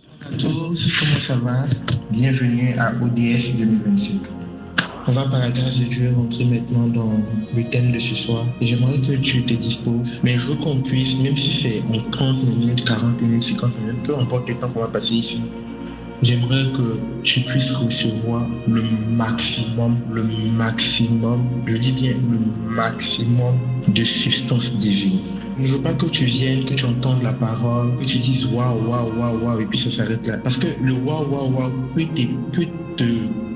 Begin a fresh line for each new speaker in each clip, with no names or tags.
Bonjour à tous, comment ça va? Bienvenue à ODS 2025. On va par la grâce de Dieu rentrer maintenant dans le thème de ce soir. Et j'aimerais que tu te disposes. Mais je veux qu'on puisse, même si c'est en 30 minutes, 40 minutes, 50 minutes, peu importe le temps qu'on va passer ici, j'aimerais que tu puisses recevoir je dis bien le maximum de substance divine. Je ne veux pas que tu viennes, que tu entendes la parole, que tu dises waouh, waouh, waouh, waouh, et puis ça s'arrête là. Parce que le waouh, waouh, waouh peut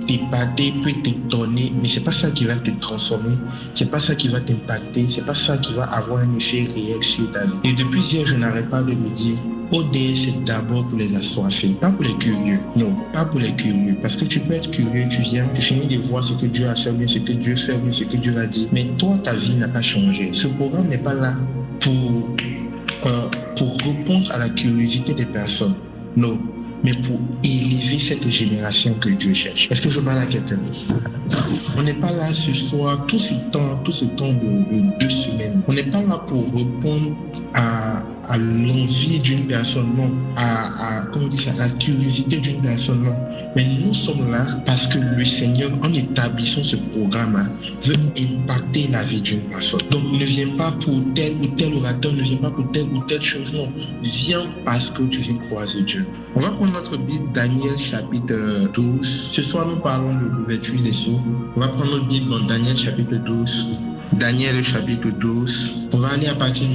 t'épater, peut t'étonner, mais c'est pas ça qui va te transformer, c'est pas ça qui va t'impacter, c'est pas ça qui va avoir un effet réel sur ta vie. Et depuis hier, je n'arrête pas de me dire, ODS, c'est d'abord pour les assoiffés, pas pour les curieux. Non, pas pour les curieux. Parce que tu peux être curieux, tu viens, tu finis de voir ce que Dieu a fait bien, ce que Dieu fait bien, ce que Dieu a dit. Mais toi, ta vie n'a pas changé. Ce programme n'est pas là pour répondre à la curiosité des personnes. Non, mais pour élever cette génération que Dieu cherche. Est-ce que je parle à quelqu'un? On n'est pas là ce soir, tout ce temps de 2 semaines. On n'est pas là pour répondre à l'envie d'une personne, non, comment on dit ça, la curiosité d'une personne, non. Mais nous sommes là parce que le Seigneur, en établissant ce programme-là, veut impacter la vie d'une personne. Donc, ne viens pas pour tel ou tel orateur, ne viens pas pour telle ou telle chose, non. Viens parce que tu viens croiser Dieu. On va prendre notre Bible, Daniel chapitre 12. Ce soir, nous parlons de l'ouverture des sceaux. On va prendre notre Bible dans Daniel chapitre 12. Daniel chapitre 12. On va aller à partir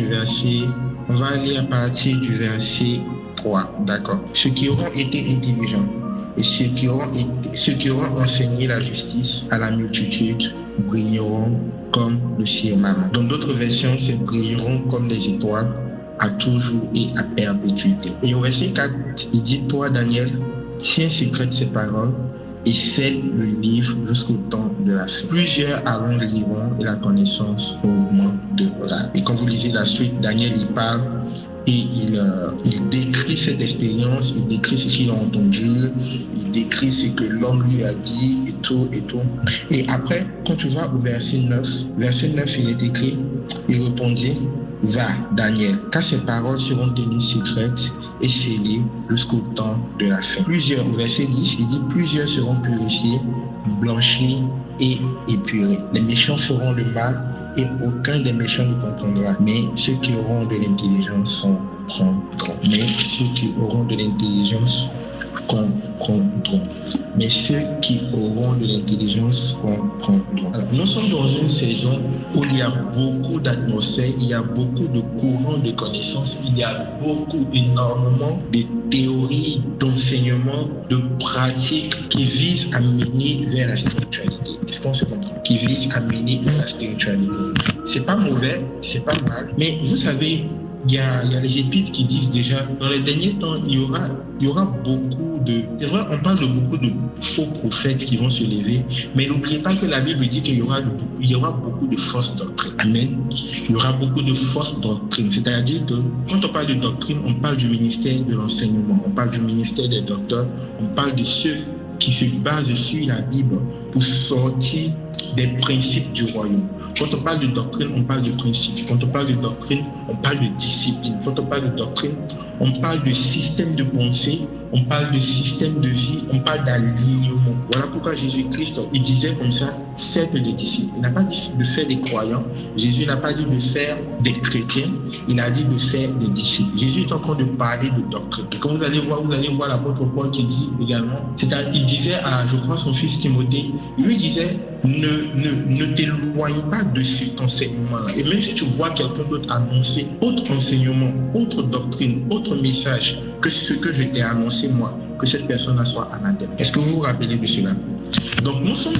du verset 3, d'accord. Ceux qui auront été intelligents et ceux qui auront enseigné la justice à la multitude brilleront comme le firmament. Dans d'autres versions, c'est brilleront comme les étoiles à toujours et à perpétuité. Et au verset 4, il dit, toi, Daniel, tiens secrète ces paroles et scelle le livre jusqu'au temps de la fin. Plusieurs allons liront et la connaissance augmentera. Et quand vous lisez la suite, Daniel il parle et il décrit cette expérience, il décrit ce qu'il a entendu, il décrit ce que l'homme lui a dit et tout et tout. Et après, quand tu vas au verset 9, il est écrit, il répondit, va, Daniel, car ces paroles seront tenues secrètes et scellées jusqu'au temps de la fin. Plusieurs, au verset 10, il dit, plusieurs seront purifiés, blanchis et épurés. Les méchants feront le mal et aucun des méchants ne comprendra. Mais ceux qui auront de l'intelligence comprendront. Alors, nous sommes dans une saison où il y a beaucoup d'atmosphère, il y a beaucoup de courants de connaissances, il y a énormément de théories, d'enseignements, de pratiques qui visent à mener vers la spiritualité. Est-ce qu'on se comprend? Qui visent à mener vers la spiritualité. C'est pas mauvais, c'est pas mal, mais vous savez, il y a les épîtres qui disent déjà, dans les derniers temps, il y aura beaucoup de... C'est vrai, on parle de beaucoup de faux prophètes qui vont se lever, mais n'oubliez pas que la Bible dit qu'il y aura beaucoup de fausses doctrines. Amen. Il y aura beaucoup de fausses doctrines. C'est-à-dire que quand on parle de doctrine, on parle du ministère de l'enseignement, on parle du ministère des docteurs, on parle de ceux qui se basent sur la Bible pour sortir des principes du royaume. Quand on parle de doctrine, on parle de principe. Quand on parle de doctrine, on parle de discipline. Quand on parle de doctrine, on parle de système de pensée, on parle de système de vie, on parle d'alignement. Voilà pourquoi Jésus-Christ, il disait comme ça, faites des disciples. Il n'a pas dit de faire des croyants. Jésus n'a pas dit de faire des chrétiens. Il a dit de faire des disciples. Jésus est en train de parler de doctrine. Et quand vous allez voir l'apôtre Paul qui dit également, il disait à, je crois, son fils Timothée, il lui disait, ne t'éloigne pas de cet enseignement-là. Et même si tu vois quelqu'un d'autre annoncer autre enseignement, autre doctrine, autre message que ce que je t'ai annoncé moi, que cette personne-là soit anathème. Est-ce que vous vous rappelez de cela? Donc nous sommes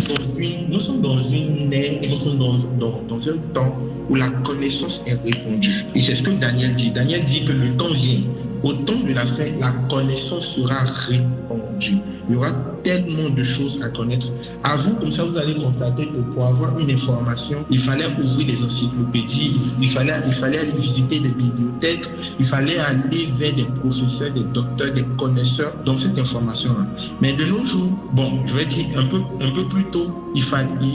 dans une ère, nous sommes dans un temps où la connaissance est répandue. Et c'est ce que Daniel dit. Daniel dit que le temps vient. Au temps de la fin, la connaissance sera répandue. Il y aura tellement de choses à connaître. À vous, comme ça, vous allez constater que pour avoir une information, il fallait ouvrir des encyclopédies, il fallait aller visiter des bibliothèques, il fallait aller vers des professeurs, des docteurs, des connaisseurs dans cette information-là. Mais de nos jours, bon, je vais dire un peu plus tôt, il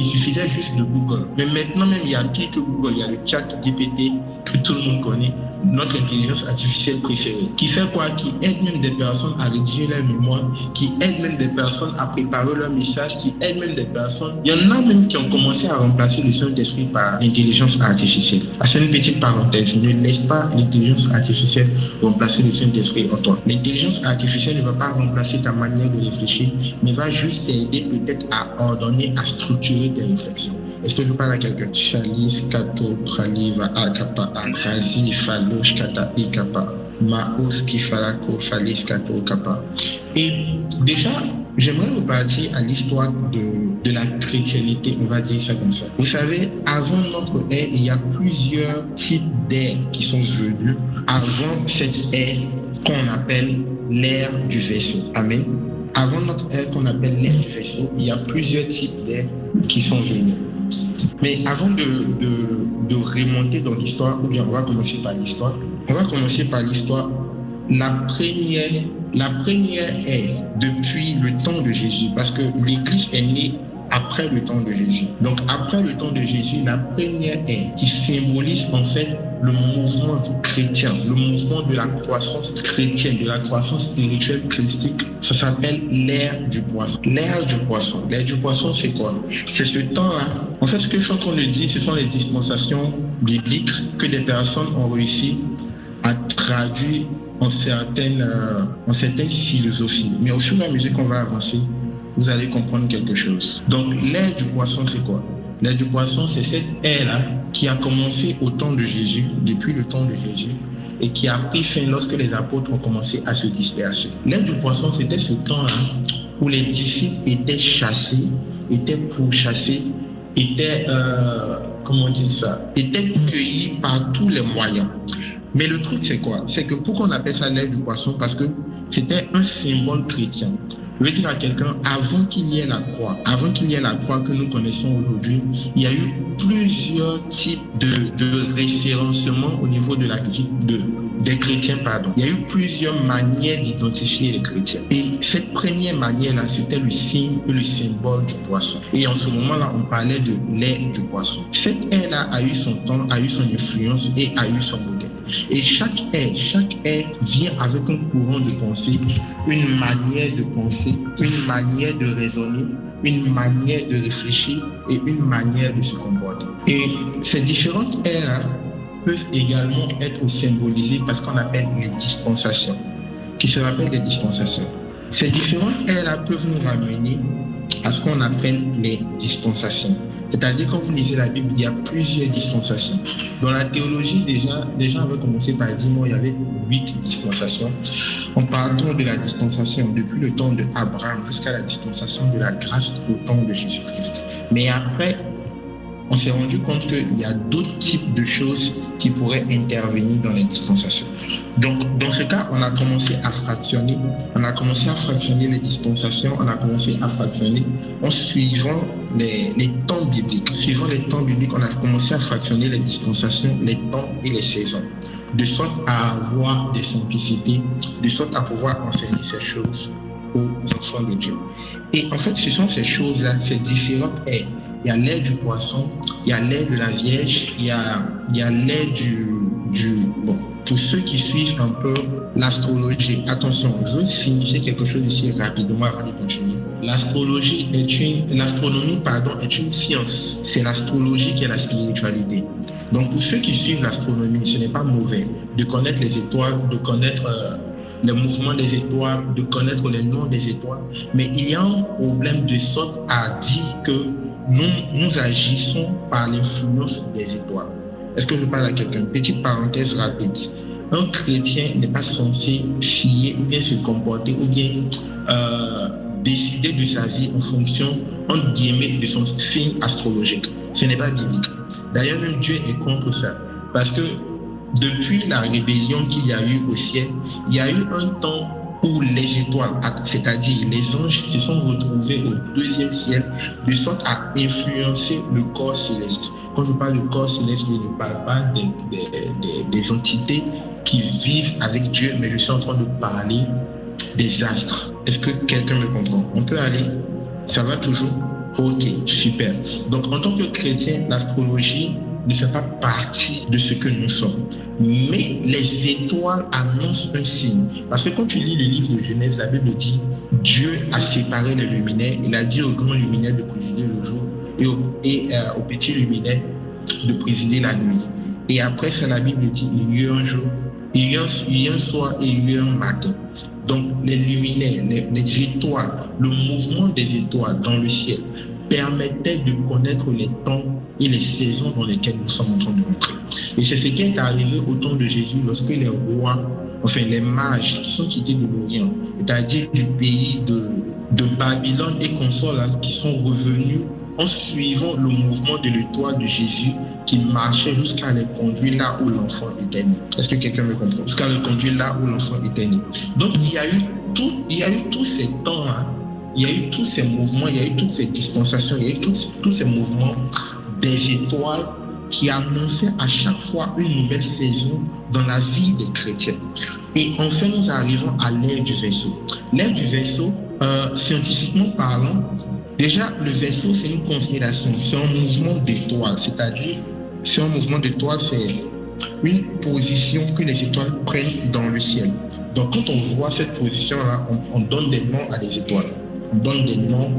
suffisait juste de Google. Mais maintenant même, il y a pire que Google, il y a le chat GPT que tout le monde connaît. notre intelligence artificielle préférée, qui fait quoi? Qui aide même des personnes à rédiger leur mémoire, qui aide même des personnes à préparer leur message, qui aide même des personnes. Il y en a même qui ont commencé à remplacer le Saint-Esprit par l'intelligence artificielle. C'est une petite parenthèse. Ne laisse pas l'intelligence artificielle remplacer le Saint-Esprit en toi. L'intelligence artificielle ne va pas remplacer ta manière de réfléchir, mais va juste t'aider peut-être à ordonner, à structurer tes réflexions. Est-ce que je parle à quelqu'un? Chalice, Kato, Praliva, Akapa, Akrazi, Falosh, Kata, Ikapa, Maos, Kifalako, Falis, Kato, Kapa. Et déjà, j'aimerais repartir à l'histoire de la chrétienté, on va dire ça comme ça. Vous savez, avant notre ère, il y a plusieurs types d'ères qui sont venus avant cette ère qu'on appelle l'ère du vaisseau. Amen. Avant notre ère qu'on appelle l'ère du vaisseau, il y a plusieurs types d'ères qui sont venus. Mais avant de remonter dans l'histoire, ou bien on va commencer par l'histoire. On va commencer par l'histoire. La première ère depuis le temps de Jésus, parce que l'Église est née après le temps de Jésus. Donc après le temps de Jésus, la première ère qui symbolise en fait le mouvement chrétien, le mouvement de la croissance chrétienne, de la croissance spirituelle christique, ça s'appelle l'ère du poisson. L'ère du poisson. L'ère du poisson, c'est quoi? C'est ce temps-là. En fait, ce que je suis en train de dire, ce sont les dispensations bibliques que des personnes ont réussi à traduire en certaines philosophies. Mais au fur et à mesure qu'on va avancer, vous allez comprendre quelque chose. Donc, l'ère du poisson, c'est quoi? L'ère du poisson, c'est cette ère-là qui a commencé au temps de Jésus, depuis le temps de Jésus, et qui a pris fin lorsque les apôtres ont commencé à se disperser. L'ère du poisson, c'était ce temps-là où les disciples étaient chassés, étaient pourchassés, étaient cueillis par tous les moyens. Mais le truc, c'est quoi? C'est que pourquoi on appelle ça l'ère du poisson? Parce que c'était un symbole chrétien. Je veux dire à quelqu'un, avant qu'il y ait la croix que nous connaissons aujourd'hui, il y a eu plusieurs types de référencement au niveau de la vie des chrétiens, pardon. Il y a eu plusieurs manières d'identifier les chrétiens. Et cette première manière-là, c'était le signe et le symbole du poisson. Et en ce moment-là, on parlait de l'ère du poisson. Cette ère-là a eu son temps, a eu son influence et a eu son modèle. Et chaque ère vient avec un courant de pensée, une manière de penser, une manière de raisonner, une manière de réfléchir et une manière de se comporter. Et ces différentes ères peuvent également être symbolisées par ce qu'on appelle les dispensations, qui se rappellent des dispensations. Ces différentes ères peuvent nous ramener à ce qu'on appelle les dispensations. C'est-à-dire, quand vous lisez la Bible, il y a plusieurs dispensations. Dans la théologie, déjà, les gens avaient commencé par dire il y avait 8 dispensations. En partant de la dispensation depuis le temps d'Abraham jusqu'à la dispensation de la grâce au temps de Jésus-Christ. Mais après, on s'est rendu compte qu'il y a d'autres types de choses qui pourraient intervenir dans les dispensations. Donc, dans ce cas, on a commencé à fractionner les dispensations, on a commencé à fractionner en suivant les temps bibliques. Suivant les temps bibliques, on a commencé à fractionner les dispensations, les temps et les saisons, de sorte à avoir des simplicités, de sorte à pouvoir enseigner ces choses aux enfants de Dieu. Et en fait, ce sont ces choses-là, ces différentes ères. Il y a l'ère du poisson, il y a l'ère de la Vierge, il y a l'ère bon, pour ceux qui suivent un peu l'astrologie, attention, je veux signifier quelque chose ici rapidement avant de continuer. L'astronomie est une science. C'est l'astrologie qui est la spiritualité. Donc pour ceux qui suivent l'astronomie, ce n'est pas mauvais de connaître les étoiles, de connaître le mouvement des étoiles, de connaître les noms des étoiles. Mais il y a un problème de sorte à dire que nous agissons par l'influence des étoiles. Est-ce que je parle à quelqu'un? Petite parenthèse rapide. Un chrétien n'est pas censé fier ou bien se comporter ou bien décider de sa vie en fonction, entre guillemets, de son signe astrologique. Ce n'est pas biblique. D'ailleurs, même Dieu est contre ça. Parce que depuis la rébellion qu'il y a eu au ciel, il y a eu un temps où les étoiles, c'est-à-dire les anges, se sont retrouvés au deuxième ciel de sorte à influencer le corps céleste. Quand je parle de corps céleste, je ne parle pas des entités qui vivent avec Dieu, mais je suis en train de parler des astres. Est-ce que quelqu'un me comprend? On peut aller? Ça va toujours? Ok, super. Donc en tant que chrétien, l'astrologie ne fait pas partie de ce que nous sommes. Mais les étoiles annoncent un signe. Parce que quand tu lis le livre de Genèse, la Bible dit Dieu a séparé les luminaires. Il a dit au grand luminaire de présider le jour et au petit luminaire de présider la nuit. Et après ça, la Bible dit il y a eu un jour, il y a eu un soir et il y a eu un matin. Donc les luminaires, les étoiles, le mouvement des étoiles dans le ciel permettait de connaître les temps et les saisons dans lesquelles nous sommes en train de rentrer. Et c'est ce qui est arrivé au temps de Jésus lorsque les rois, enfin les mages qui sont quittés de l'Orient, c'est-à-dire du pays de Babylone et consorts là, qui sont revenus en suivant le mouvement de l'étoile de Jésus qui marchait jusqu'à les conduire là où l'enfant était né. Est-ce que quelqu'un me comprend? Jusqu'à les conduire là où l'enfant était né. Donc il y a eu tous ces temps-là, il y a eu tous ces mouvements, il y a eu toutes ces dispensations, il y a eu tous ces mouvements des étoiles qui annonçaient à chaque fois une nouvelle saison dans la vie des chrétiens. Et enfin, nous arrivons à l'ère du Verseau. L'ère du Verseau, scientifiquement parlant, déjà, le Verseau, c'est une constellation, c'est un mouvement d'étoiles, c'est-à-dire, c'est un mouvement d'étoiles, c'est une position que les étoiles prennent dans le ciel. Donc, quand on voit cette position-là, on donne des noms à des étoiles. On donne des noms,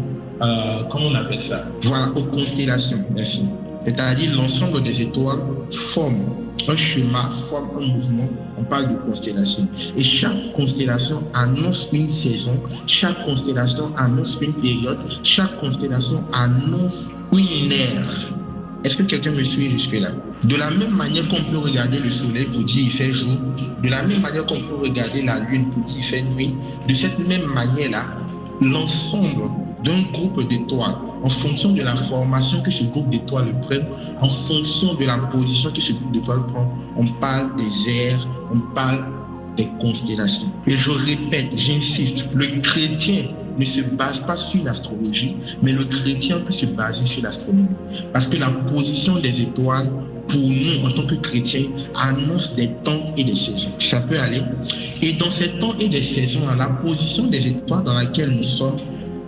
comment on appelle ça? Voilà, aux constellations, merci. C'est-à-dire, l'ensemble des étoiles forme un schéma, forme un mouvement, on parle de constellation. Et chaque constellation annonce une saison, chaque constellation annonce une période, chaque constellation annonce une ère. Est-ce que quelqu'un me suit jusque-là? De la même manière qu'on peut regarder le soleil pour dire il fait jour, de la même manière qu'on peut regarder la lune pour dire il fait nuit, de cette même manière-là, l'ensemble d'un groupe d'étoiles, en fonction de la formation que ce groupe d'étoiles prend, en fonction de la position que ce groupe d'étoiles prend, on parle des ères, on parle des constellations. Et je répète, j'insiste, le chrétien ne se base pas sur l'astrologie, mais le chrétien peut se baser sur l'astronomie. Parce que la position des étoiles, pour nous, en tant que chrétiens, annonce des temps et des saisons. Ça peut aller. Et dans ces temps et des saisons, la position des étoiles dans laquelle nous sommes,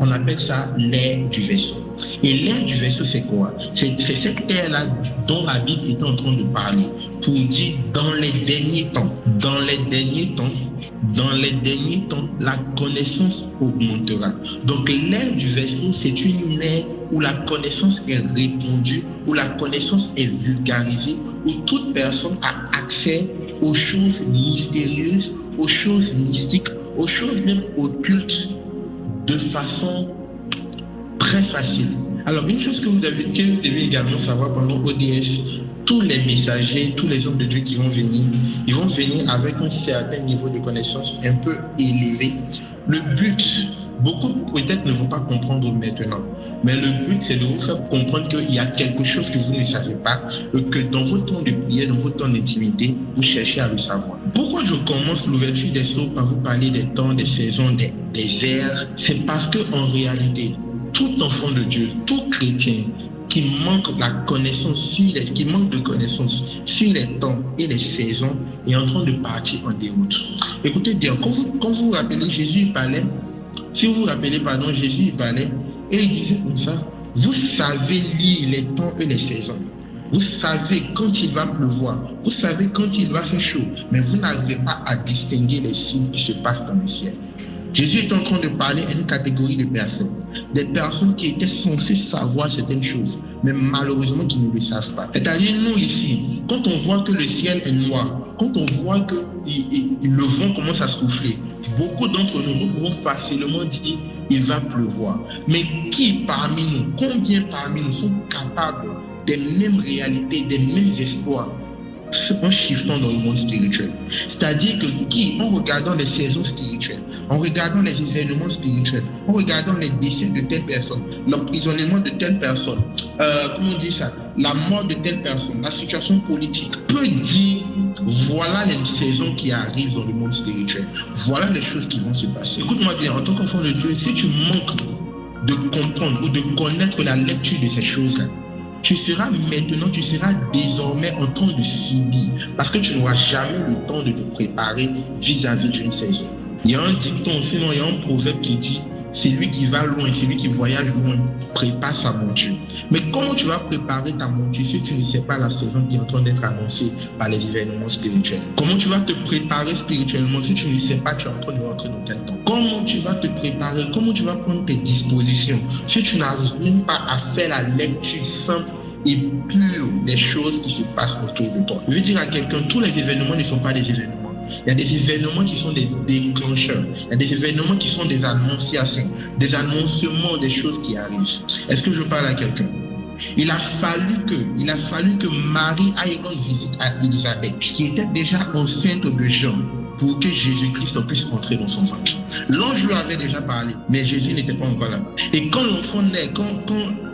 on appelle ça l'ère du Verseau. Et l'ère du Verseau, c'est quoi? C'est cette ère-là dont la Bible est en train de parler pour dire dans les derniers temps, la connaissance augmentera. Donc l'ère du Verseau, c'est une ère où la connaissance est répandue, où la connaissance est vulgarisée, où toute personne a accès aux choses mystérieuses, aux choses mystiques, aux choses même occultes, de façon très facile. Alors, une chose que vous devez également savoir pendant ODS, tous les messagers, tous les hommes de Dieu qui vont venir, ils vont venir avec un certain niveau de connaissance un peu élevé. Le but, beaucoup peut-être ne vont pas comprendre maintenant, mais le but, c'est de vous faire comprendre qu'il y a quelque chose que vous ne savez pas, que dans vos temps de prière, dans vos temps d'intimité, vous cherchez à le savoir. Pourquoi je commence l'ouverture des sceaux par vous parler des temps, des saisons, des ères? C'est parce qu'en réalité, tout enfant de Dieu, tout chrétien qui manque de connaissance sur les temps et les saisons est en train de partir en déroute. Écoutez bien, quand vous vous rappelez, Jésus parlait, Jésus parlait et il disait comme ça, vous savez lire les temps et les saisons. Vous savez quand il va pleuvoir, vous savez quand il va faire chaud, mais vous n'arrivez pas à distinguer les signes qui se passent dans le ciel. Jésus est en train de parler à une catégorie de personnes, des personnes qui étaient censées savoir certaines choses, mais malheureusement qui ne le savent pas. C'est-à-dire nous ici, quand on voit que le ciel est noir, quand on voit que le vent commence à souffler, beaucoup d'entre nous pouvons facilement dire il va pleuvoir. Mais qui parmi nous, combien parmi nous sont capables des mêmes réalités, des mêmes espoirs en shiftant dans le monde spirituel? C'est-à-dire que en regardant les saisons spirituelles, en regardant les événements spirituels, en regardant les décès de telle personne, l'emprisonnement de telle personne, la mort de telle personne, la situation politique, peut dire voilà les saisons qui arrivent dans le monde spirituel, voilà les choses qui vont se passer. Écoute-moi bien, en tant qu'enfant de Dieu, si tu manques de comprendre ou de connaître la lecture de ces choses-là, tu seras désormais en train de subir parce que tu n'auras jamais le temps de te préparer vis-à-vis d'une saison. Il y a un dicton, sinon il y a un proverbe qui dit Celui qui va loin, celui qui voyage loin, prépare sa monture. Mais comment tu vas préparer ta monture si tu ne sais pas la saison qui est en train d'être annoncée par les événements spirituels? Comment tu vas te préparer spirituellement si tu ne sais pas tu es en train de rentrer dans quel temps? Comment tu vas te préparer? Comment tu vas prendre tes dispositions si tu n'arrives même pas à faire la lecture simple et pure des choses qui se passent autour de toi? Je veux dire à quelqu'un, tous les événements ne sont pas des événements. Il y a des événements qui sont des déclencheurs. Il y a des événements qui sont des annonciations, des annoncements des choses qui arrivent. Est-ce que je parle à quelqu'un? Il a fallu que Marie aille rendre visite à Élisabeth, qui était déjà enceinte de Jean, pour que Jésus-Christ puisse entrer dans son ventre. L'ange lui avait déjà parlé, mais Jésus n'était pas encore là. Et quand l'enfant naît, quand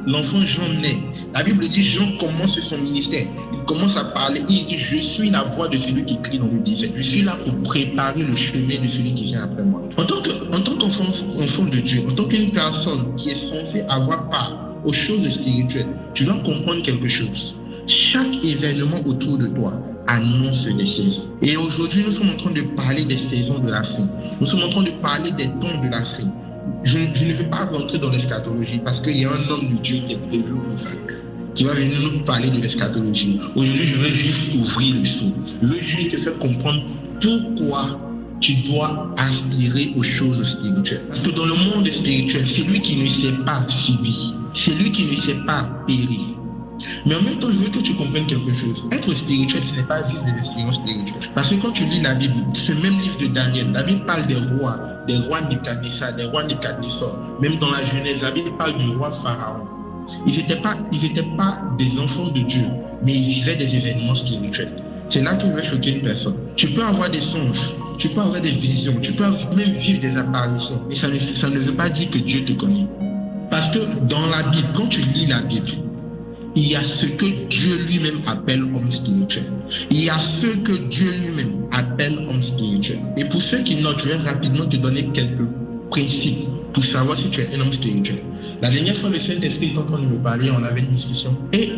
l'enfant Jean naît, la Bible dit Jean commence son ministère. Il commence à parler, il dit je suis la voix de celui qui crie dans le désert. Je suis là pour préparer le chemin de celui qui vient après moi. En tant qu'enfant de Dieu, en tant qu'une personne qui est censée avoir part aux choses spirituelles, tu dois comprendre quelque chose. Chaque événement autour de toi annonce des saisons. Et aujourd'hui, nous sommes en train de parler des saisons de la fin. Nous sommes en train de parler des temps de la fin. Je ne vais pas rentrer dans l'eschatologie parce qu'il y a un homme de Dieu qui est prévu pour ça, qui va venir nous parler de l'eschatologie. Aujourd'hui, je veux juste ouvrir le seau. Je veux juste te faire comprendre pourquoi tu dois aspirer aux choses spirituelles. Parce que dans le monde spirituel, celui qui ne sait pas subit. Celui qui ne sait pas périt. Mais en même temps, je veux que tu comprennes quelque chose. Être spirituel, ce n'est pas vivre des expériences spirituelles. Parce que quand tu lis la Bible, ce même livre de Daniel, la Bible parle des rois Nebuchadnezzar, des rois Nebuchadnezzar. Même dans la Genèse, la Bible parle du roi Pharaon. Ils n'étaient pas des enfants de Dieu, mais ils vivaient des événements spirituels. C'est là que je vais choquer une personne. Tu peux avoir des songes, tu peux avoir des visions, tu peux même vivre des apparitions, mais ça ne veut pas dire que Dieu te connaît. Parce que dans la Bible, quand tu lis la Bible, il y a ce que Dieu lui-même appelle homme spirituel. Il y a ce que Dieu lui-même appelle homme spirituel. Et pour ceux qui notent, je vais rapidement te donner quelques principes pour savoir si tu es un homme spirituel. La dernière fois, le Saint-Esprit est en train de me parler, on avait une discussion. Et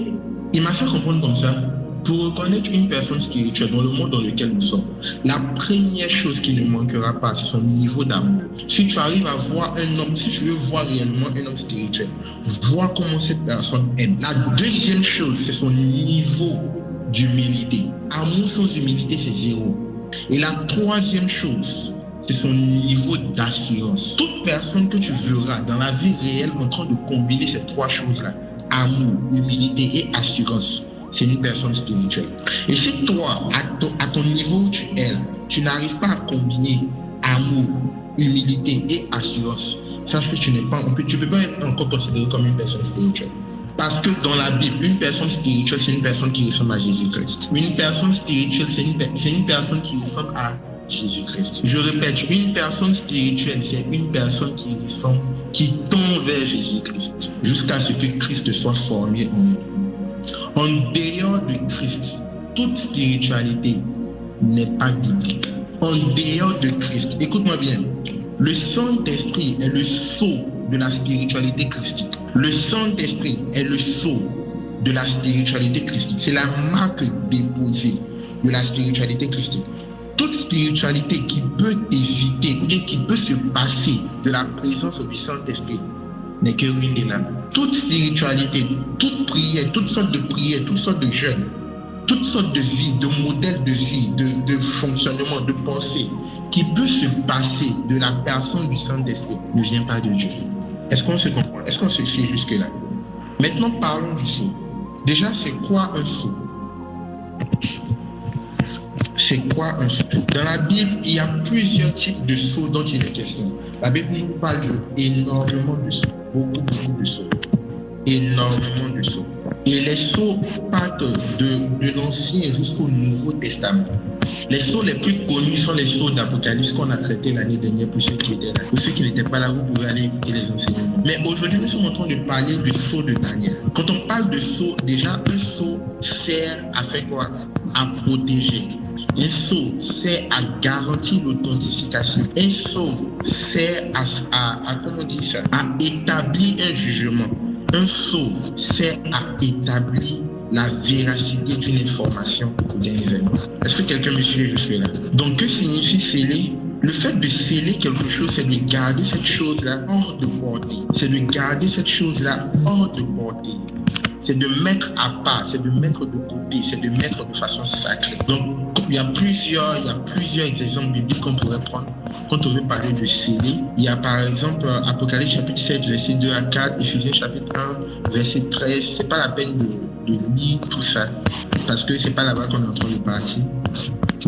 il m'a fait comprendre comme ça, pour reconnaître une personne spirituelle dans le monde dans lequel nous sommes, la première chose qui ne manquera pas, c'est son niveau d'amour. Si tu arrives à voir un homme, si tu veux voir réellement un homme spirituel, vois comment cette personne aime. La deuxième chose, c'est son niveau d'humilité. Amour sans humilité, c'est zéro. Et la troisième chose, c'est son niveau d'assurance. Toute personne que tu verras dans la vie réelle en train de combiner ces trois choses-là, amour, humilité et assurance, c'est une personne spirituelle. Et si toi, à ton niveau où tu es là, tu n'arrives pas à combiner amour, humilité et assurance, sache que tu ne peux pas être encore considéré comme une personne spirituelle. Parce que dans la Bible, une personne spirituelle, c'est une personne qui ressemble à Jésus-Christ. Une personne spirituelle, c'est une personne qui ressemble à Jésus-Christ. Je répète, une personne spirituelle, c'est une personne qui tend vers Jésus-Christ, jusqu'à ce que Christ soit formé en nous. En dehors de Christ, toute spiritualité n'est pas biblique. En dehors de Christ, écoute-moi bien, le Saint-Esprit est le sceau de la spiritualité christique. Le Saint-Esprit est le sceau de la spiritualité christique. C'est la marque déposée de la spiritualité christique. Toute spiritualité qui peut éviter ou bien qui peut se passer de la présence du Saint-Esprit n'est que ruine de l'âme. Toute spiritualité, toute prière, toutes sortes de prières, toutes sortes de jeûnes, toutes sortes de vies, de modèles de vie, de fonctionnement, de pensée, qui peut se passer de la personne du Saint-Esprit ne vient pas de Dieu. Est-ce qu'on se comprend? Est-ce qu'on se suit jusque-là? Maintenant, parlons du sceau. Déjà, c'est quoi un sceau? C'est quoi un sceau? Dans la Bible, il y a plusieurs types de sceaux dont il est question. La Bible nous parle énormément de sceaux, beaucoup de sceaux, énormément de sceaux. Et les sceaux partent de l'Ancien jusqu'au Nouveau Testament. Les sceaux les plus connus sont les sceaux d'Apocalypse qu'on a traités l'année dernière pour ceux qui étaient là. Pour ceux qui n'étaient pas là, vous pouvez aller écouter les enseignements. Mais aujourd'hui, nous sommes en train de parler du sceau de Daniel. Quand on parle de sceau, déjà, un sceau sert à faire quoi? À protéger. Un sceau sert à garantir l'authentification. Un sceau sert à établir un jugement. Un sceau sert à établir la véracité d'une information ou d'un événement. Est-ce que quelqu'un me suit jusque-là? Donc, que signifie sceller? Le fait de sceller quelque chose, c'est de garder cette chose-là hors de portée. C'est de garder cette chose-là hors de portée. C'est de mettre à part, c'est de mettre de côté, c'est de mettre de façon sacrée. Donc, il y a plusieurs exemples bibliques qu'on pourrait prendre quand on veut parler de sceller. Il y a par exemple Apocalypse chapitre 7, verset 2 à 4, Éphésiens chapitre 1, verset 13. C'est pas la peine de lire tout ça, parce que c'est pas là-bas qu'on est en train de partir.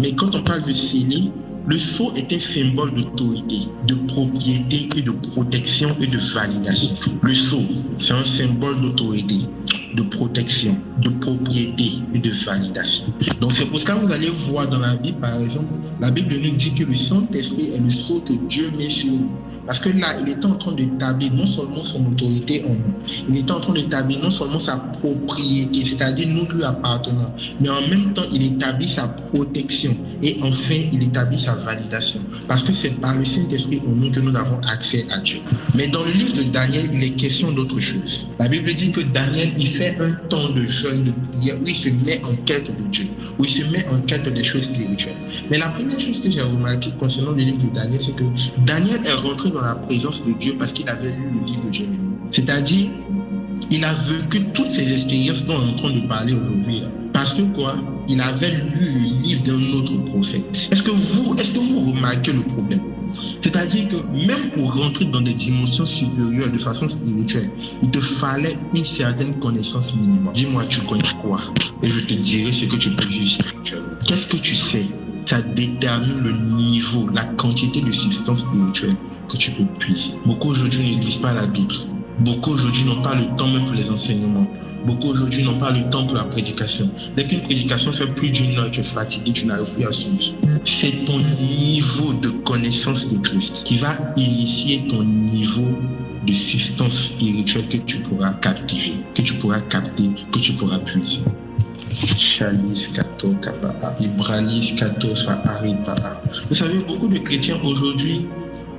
Mais quand on parle de sceller, le sceau est un symbole d'autorité, de propriété et de protection et de validation. Le sceau, c'est un symbole d'autorité, de protection, de propriété et de validation. Donc c'est pour ça que vous allez voir dans la Bible, par exemple, la Bible nous dit que le Saint-Esprit est le sceau que Dieu met sur nous. Parce que là, il était en train d'établir non seulement son autorité en nous, il était en train d'établir non seulement sa propriété, c'est-à-dire nous lui appartenant, mais en même temps, il établit sa protection et enfin, il établit sa validation. Parce que c'est par le Saint-Esprit en nous que nous avons accès à Dieu. Mais dans le livre de Daniel, il est question d'autre chose. La Bible dit que Daniel, il fait un temps de jeûne, de prière, où il se met en quête de Dieu, où il se met en quête des choses spirituelles. Mais la première chose que j'ai remarqué concernant le livre de Daniel, c'est que Daniel est rentré dans la présence de Dieu parce qu'il avait lu le livre de Jérémie. C'est-à-dire, il a vécu toutes ces expériences dont on est en train de parler aujourd'hui. Parce que quoi? Il avait lu le livre d'un autre prophète. Est-ce que vous remarquez le problème? C'est-à-dire que même pour rentrer dans des dimensions supérieures de façon spirituelle, il te fallait une certaine connaissance minimum. Dis-moi, tu connais quoi? Et je te dirai ce que tu peux vivre spirituellement. Qu'est-ce que tu sais? Ça détermine le niveau, la quantité de substance spirituelle que tu peux puiser. Beaucoup aujourd'hui ne lisent pas la Bible. Beaucoup aujourd'hui n'ont pas le temps même pour les enseignements. Beaucoup aujourd'hui n'ont pas le temps pour la prédication. Dès qu'une prédication fait plus d'une heure, tu es fatigué, tu n'arrives plus à suivre. C'est ton niveau de connaissance de Christ qui va initier ton niveau de substance spirituelle que tu pourras captiver, que tu pourras capter, que tu pourras puiser. Chalice, Kato, Kabaa, Libralis, Kato, Fahari, Paa. Vous savez, beaucoup de chrétiens aujourd'hui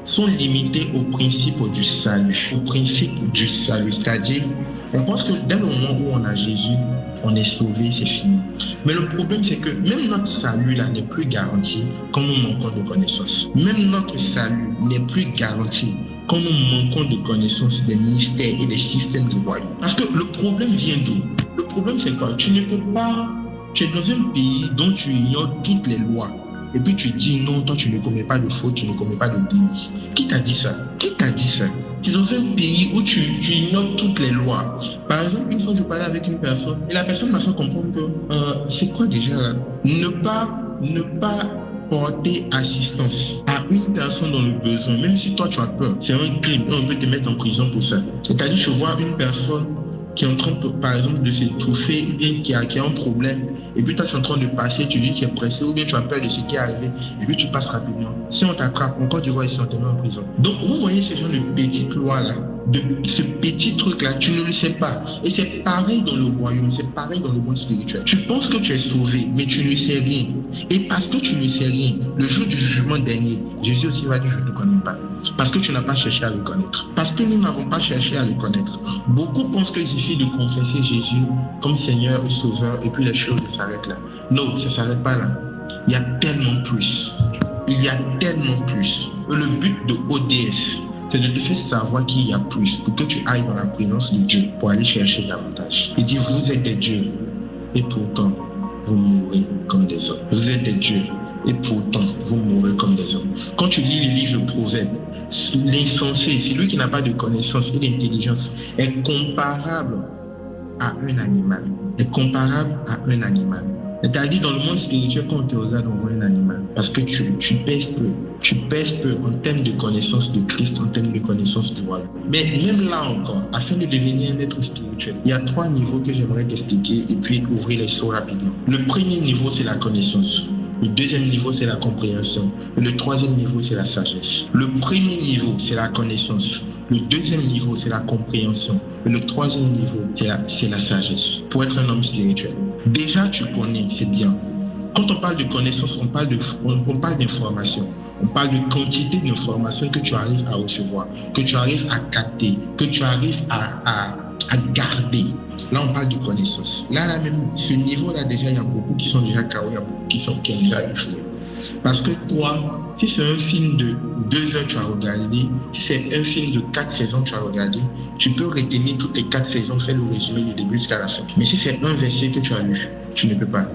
sont limités au principe du salut. Au principe du salut, c'est-à-dire, on pense que dès le moment où on a Jésus, on est sauvé, c'est fini. Mais le problème, c'est que même notre salut là n'est plus garanti quand nous manquons de connaissances. Même notre salut n'est plus garanti quand nous manquons de connaissances des mystères et des systèmes du royaume. Parce que le problème vient d'où? Le problème, c'est quoi? Tu es dans un pays dont tu ignores toutes les lois. Et puis tu dis non, toi tu ne commets pas de faute, tu ne commets pas de délit. Qui t'a dit ça? Qui t'a dit ça? Tu es dans un pays où tu ignores toutes les lois. Par exemple, une fois je parlais avec une personne et la personne m'a fait comprendre que c'est quoi déjà là? Ne pas porter assistance à une personne dans le besoin, même si toi tu as peur, c'est un crime, on peut te mettre en prison pour ça. C'est-à-dire, je vois une personne qui est en train, par exemple, de s'étouffer, ou bien qui a un problème, et puis toi tu es en train de passer, tu dis que tu es pressé, ou bien tu as peur de ce qui est arrivé, et puis tu passes rapidement. Si on t'attrape, encore tu vois ici, on te met en prison. Donc vous voyez ce genre de petites lois-là, de ce petit truc-là, tu ne le sais pas. Et c'est pareil dans le royaume, c'est pareil dans le monde spirituel. Tu penses que tu es sauvé, mais tu ne sais rien. Et parce que tu ne sais rien, le jour du jugement dernier, Jésus aussi va dire, je ne te connais pas. Parce que tu n'as pas cherché à le connaître. Parce que nous n'avons pas cherché à le connaître. Beaucoup pensent qu'il suffit de confesser Jésus comme Seigneur et Sauveur, et puis les choses s'arrêtent là. Non, ça ne s'arrête pas là. Il y a tellement plus. Il y a tellement plus. Et le but de ODS, c'est de te faire savoir qu'il y a plus, pour que tu ailles dans la présence de Dieu, pour aller chercher davantage. Il dit, vous êtes des dieux, et pourtant, vous mourrez comme des hommes. Vous êtes des dieux, et pourtant, vous mourrez comme des hommes. Quand tu lis les livres de Proverbes, l'insensé, celui qui n'a pas de connaissance et d'intelligence, est comparable à un animal. Est comparable à un animal. C'est-à-dire, dans le monde spirituel, quand on te regarde, on voit un animal. Parce que tu pèses peu. Tu pèses peu en termes de connaissance de Christ, en termes de connaissance du royaume. Mais même là encore, afin de devenir un être spirituel, il y a 3 niveaux que j'aimerais t'expliquer et puis ouvrir les sauts rapidement. Le premier niveau, c'est la connaissance. Le deuxième niveau, c'est la compréhension. Et le troisième niveau, c'est la sagesse. Le premier niveau, c'est la connaissance. Le deuxième niveau, c'est la compréhension. Et le troisième niveau, c'est la sagesse. Pour être un homme spirituel. Déjà, tu connais, c'est bien. Quand on parle de connaissance, on parle d'information. On parle de quantité d'informations que tu arrives à recevoir, que tu arrives à capter, que tu arrives à garder. Là, on parle de connaissance. Là même, ce niveau-là, déjà, il y a beaucoup qui sont déjà KO, il y a beaucoup qui ont déjà échoué. Parce que toi, si c'est un film de 2 heures que tu as regardé, si c'est un film de 4 saisons que tu as regardé, tu peux retenir toutes les 4 saisons, faire le résumé du début jusqu'à la fin. Mais si c'est un verset que tu as lu, tu ne peux pas.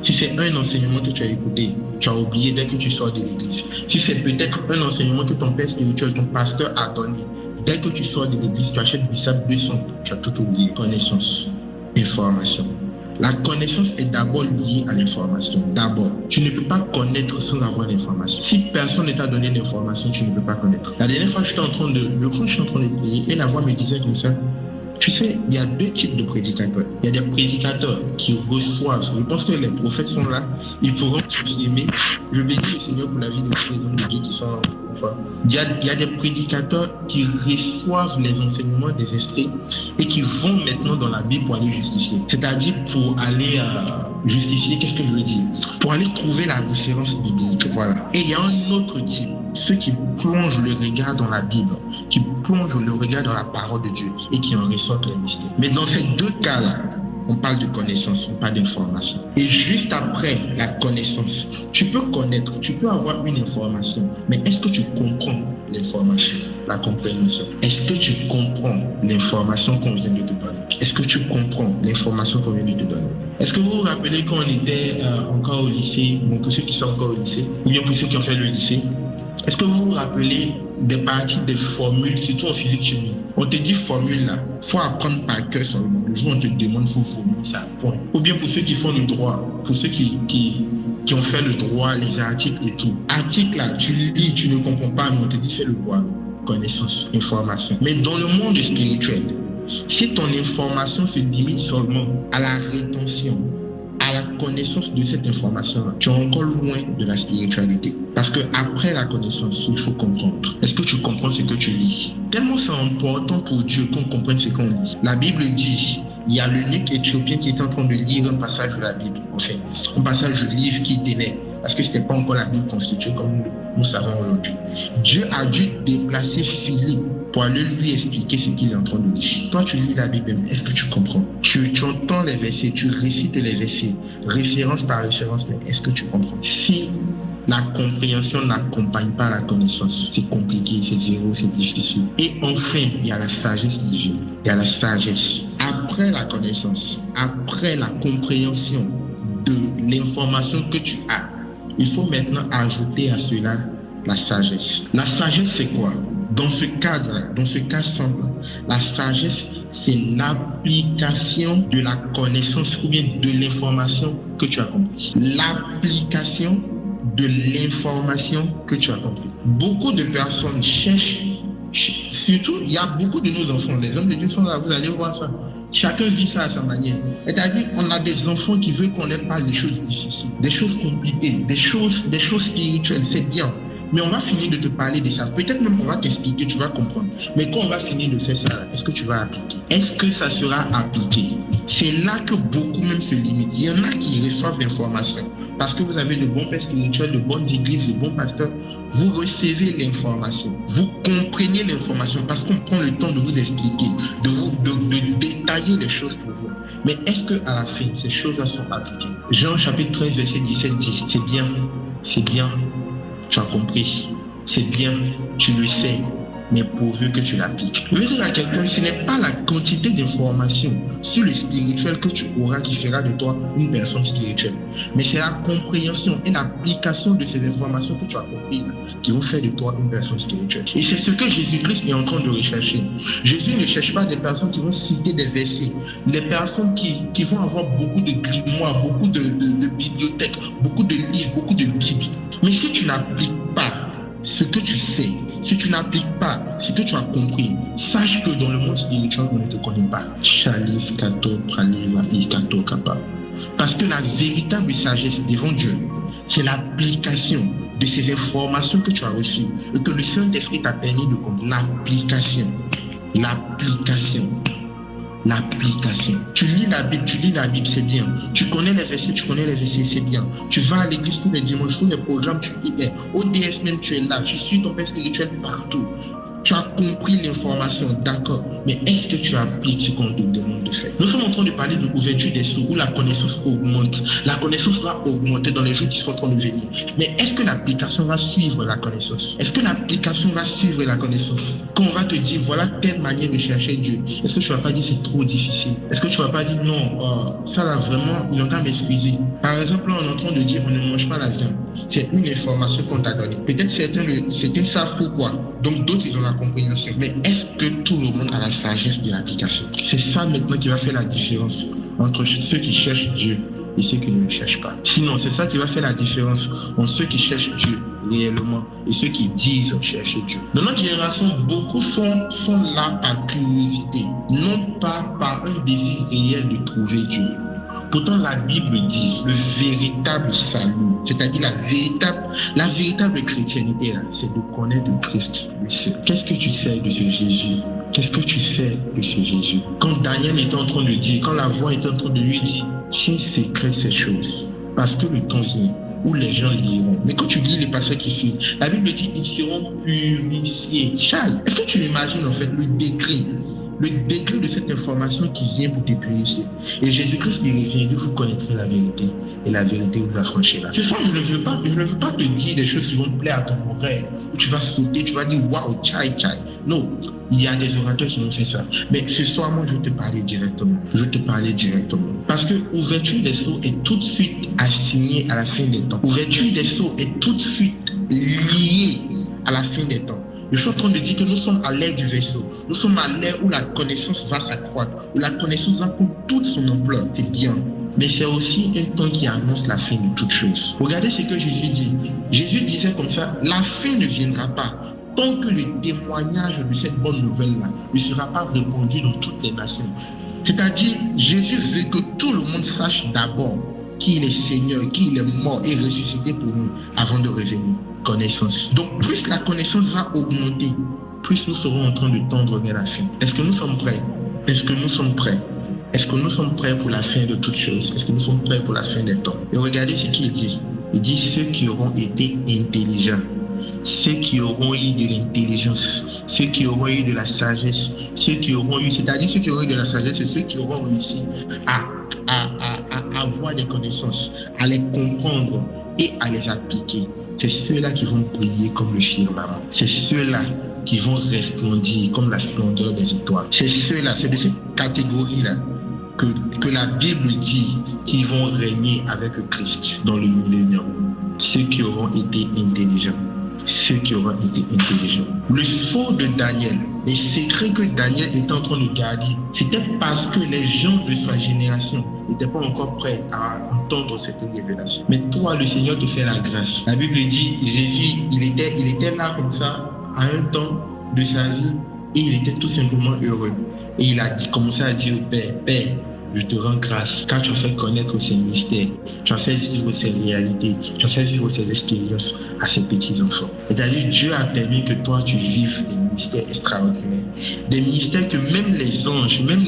Si c'est un enseignement que tu as écouté, tu as oublié dès que tu sors de l'église. Si c'est peut-être un enseignement que ton père spirituel, ton pasteur a donné, dès que tu sors de l'église, tu achètes Bissap 200, tu as tout oublié. Connaissance, information. La connaissance est d'abord liée à l'information. D'abord, tu ne peux pas connaître sans avoir l'information. Si personne ne t'a donné l'information, tu ne peux pas connaître. La dernière fois, je suis en train de prier et la voix me disait comme ça. Tu sais, il y a 2 types de prédicateurs. Il y a des prédicateurs qui reçoivent. Je pense que les prophètes sont là. Ils pourront confirmer. Je bénis le Seigneur pour la vie de tous les hommes de Dieu qui sont enfin. Il y a des prédicateurs qui reçoivent les enseignements des esprits et qui vont maintenant dans la Bible pour aller justifier. C'est-à-dire pour aller justifier, qu'est-ce que je veux dire? Pour aller trouver la référence biblique. Voilà. Et il y a un autre type. Ceux qui plongent le regard dans la Bible, qui plongent le regard dans la parole de Dieu et qui en ressortent les mystères. Mais dans ces 2 cas-là, on parle de connaissance, on parle d'information. Et juste après la connaissance, tu peux connaître, tu peux avoir une information, mais est-ce que tu comprends l'information, la compréhension? Est-ce que tu comprends l'information qu'on vient de te donner? Est-ce que tu comprends l'information qu'on vient de te donner? Est-ce que vous vous rappelez quand on était encore au lycée, bon, pour ceux qui sont encore au lycée, ou bien pour ceux qui ont fait le lycée, est-ce que vous vous rappelez des parties des formules, surtout en physique chimie? On te dit formule là, il faut apprendre par cœur seulement. Le jour où on te demande, il faut formuler ça, point. Ou bien pour ceux qui font le droit, pour ceux qui ont fait le droit, les articles et tout. Article là, tu lis, tu ne comprends pas, mais on te dit fais le droit. Connaissance, information. Mais dans le monde spirituel, si ton information se limite seulement à la rétention, à la connaissance de cette information-là, tu es encore loin de la spiritualité. Parce que après la connaissance, il faut comprendre. Est-ce que tu comprends ce que tu lis? Tellement c'est important pour Dieu qu'on comprenne ce qu'on lit. La Bible dit, il y a l'eunuque éthiopien qui était en train de lire un passage de la Bible, enfin, un passage du livre qui tenait, parce que ce n'était pas encore la Bible constituée comme nous savons aujourd'hui. Dieu a dû déplacer Philippe pour aller lui expliquer ce qu'il est en train de dire. Toi, tu lis la Bible, est-ce que tu comprends? Tu entends les versets, tu récites les versets, référence par référence, mais est-ce que tu comprends? Si la compréhension n'accompagne pas la connaissance, c'est compliqué, c'est zéro, c'est difficile. Et enfin, il y a la sagesse divine. Il y a la sagesse. Après la connaissance, après la compréhension de l'information que tu as, il faut maintenant ajouter à cela la sagesse. La sagesse, c'est quoi? Dans ce cadre, dans ce cas simple, la sagesse, c'est l'application de la connaissance ou bien de l'information que tu as compris. L'application de l'information que tu as compris. Beaucoup de personnes cherchent, surtout, il y a beaucoup de nos enfants, les hommes de Dieu sont là, vous allez voir ça. Chacun vit ça à sa manière. C'est-à-dire qu'on a des enfants qui veulent qu'on leur parle des choses difficiles, des choses compliquées, des choses spirituelles, c'est bien. Mais on va finir de te parler de ça. Peut-être même on va t'expliquer, tu vas comprendre. Mais quand on va finir de faire ça, est-ce que tu vas appliquer? Est-ce que ça sera appliqué? C'est là que beaucoup même se limitent. Il y en a qui reçoivent l'information. Parce que vous avez de bons pères spirituels, de bonnes églises, de bons pasteurs. Vous recevez l'information. Vous comprenez l'information parce qu'on prend le temps de vous expliquer, de détailler les choses pour vous. Mais est-ce qu'à la fin, ces choses-là sont appliquées? Jean chapitre 13, verset 17 dit, c'est bien. Tu as compris, c'est bien, tu le sais, mais pourvu que tu l'appliques. Je veux dire à quelqu'un, ce n'est pas la quantité d'informations sur le spirituel que tu auras qui fera de toi une personne spirituelle, mais c'est la compréhension et l'application de ces informations que tu as comprises qui vont faire de toi une personne spirituelle. Et c'est ce que Jésus-Christ est en train de rechercher. Jésus ne cherche pas des personnes qui vont citer des versets, des personnes qui vont avoir beaucoup de grimoires, beaucoup de bibliothèques, beaucoup de livres, beaucoup de Bibles. Mais si tu n'appliques pas ce que tu sais, si tu n'appliques pas ce que tu as compris, sache que dans le monde spirituel, on ne te connaît pas. Chalice, Kato, Praliva, Ikato, Kappa. Parce que la véritable sagesse devant Dieu, c'est l'application de ces informations que tu as reçues et que le Saint-Esprit t'a permis de comprendre. L'application. Tu lis la Bible, c'est bien. Tu connais les versets, c'est bien. Tu vas à l'église tous les dimanches, tous les programmes, tu y es. Au DS même, tu es là. Tu suis ton père spirituel partout. Tu as compris l'information, d'accord, mais est-ce que tu appliques ce qu'on te demande de faire? Nous sommes en train de parler de l'ouverture des sceaux où la connaissance augmente. La connaissance va augmenter dans les jours qui sont en train de venir. Mais est-ce que l'application va suivre la connaissance? Est-ce que l'application va suivre la connaissance? Quand on va te dire, voilà telle manière de chercher Dieu, est-ce que tu ne vas pas dire c'est trop difficile? Est-ce que tu ne vas pas dire non, ça là vraiment, il est en train de m'excuser? Par exemple, là, on est en train de dire on ne mange pas la viande. C'est une information qu'on t'a donnée. Peut-être certains savent pourquoi. Donc d'autres, ils ont la compréhension. Mais est-ce que tout le monde a la sagesse de l'application? C'est ça maintenant qui va faire la différence entre ceux qui cherchent Dieu et ceux qui ne le cherchent pas. Sinon, c'est ça qui va faire la différence entre ceux qui cherchent Dieu réellement et ceux qui disent chercher Dieu. Dans notre génération, beaucoup sont là par curiosité, non pas par un désir réel de trouver Dieu. Pourtant, la Bible dit le véritable salut, c'est-à-dire la véritable chrétienté, là, c'est de connaître Christ lui seul. Qu'est-ce que tu sais de ce Jésus? Qu'est-ce que tu sais de ce Jésus? Quand Daniel était en train de dire, quand la voix était en train de lui dire, tiens secret ces choses, parce que le temps vient où les gens liront. Mais quand tu lis les passages qui suivent, la Bible dit ils seront purifiés. Charles, est-ce que tu imagines en fait le degré de cette information qui vient pour te purifier? Et Jésus-Christ il revient, vous connaîtrez la vérité et la vérité vous affranchira. C'est ça, je ne veux pas te dire des choses qui vont te plaire à ton oreille, où tu vas sauter, tu vas dire waouh, chai. Non, il y a des orateurs qui vont faire ça. Mais ce soir, moi, je vais te parler directement. Parce que ouverture des sceaux est tout de suite assignée à la fin des temps. Ouverture des sceaux est tout de suite liée à la fin des temps. Je suis en train de dire que nous sommes à l'ère du vaisseau. Nous sommes à l'ère où la connaissance va s'accroître, où la connaissance va prendre toute son ampleur. C'est bien. Mais c'est aussi un temps qui annonce la fin de toutes choses. Regardez ce que Jésus dit. Jésus disait comme ça, la fin ne viendra pas tant que le témoignage de cette bonne nouvelle-là ne sera pas répandu dans toutes les nations. C'est-à-dire, Jésus veut que tout le monde sache d'abord qu'il est Seigneur, qu'il est mort et ressuscité pour nous avant de revenir. Connaissance. Donc, plus la connaissance va augmenter, plus nous serons en train de tendre vers la fin. Est-ce que nous sommes prêts? Est-ce que nous sommes prêts? Est-ce que nous sommes prêts pour la fin de toutes choses? Est-ce que nous sommes prêts pour la fin des temps? Et regardez ce qu'il dit. Il dit ceux qui auront été intelligents, ceux qui auront eu de l'intelligence, ceux qui auront eu de la sagesse, ceux qui auront eu, c'est-à-dire ceux qui auront eu de la sagesse, c'est ceux qui auront réussi à avoir des connaissances, à les comprendre et à les appliquer. C'est ceux-là qui vont briller comme le firmament. C'est ceux-là qui vont resplendir comme la splendeur des étoiles. C'est ceux-là, c'est de cette catégorie-là que la Bible dit qu'ils vont régner avec le Christ dans le millénium. Ceux qui auront été intelligents. Ceux qui auront été intelligents. Le sceau de Daniel, les secrets que Daniel était en train de garder, c'était parce que les gens de sa génération n'étaient pas encore prêts à entendre cette révélation. Mais toi, le Seigneur te fait la grâce. La Bible dit, Jésus, il était là comme ça, à un temps de sa vie, et il était tout simplement heureux. Et il a commencé à dire au Père, Père, je te rends grâce car tu as fait connaître ces mystères, tu as fait vivre ces réalités, tu as fait vivre ces expériences à ces petits-enfants. C'est-à-dire Dieu a permis que toi tu vives des mystères extraordinaires, des mystères que même les anges, même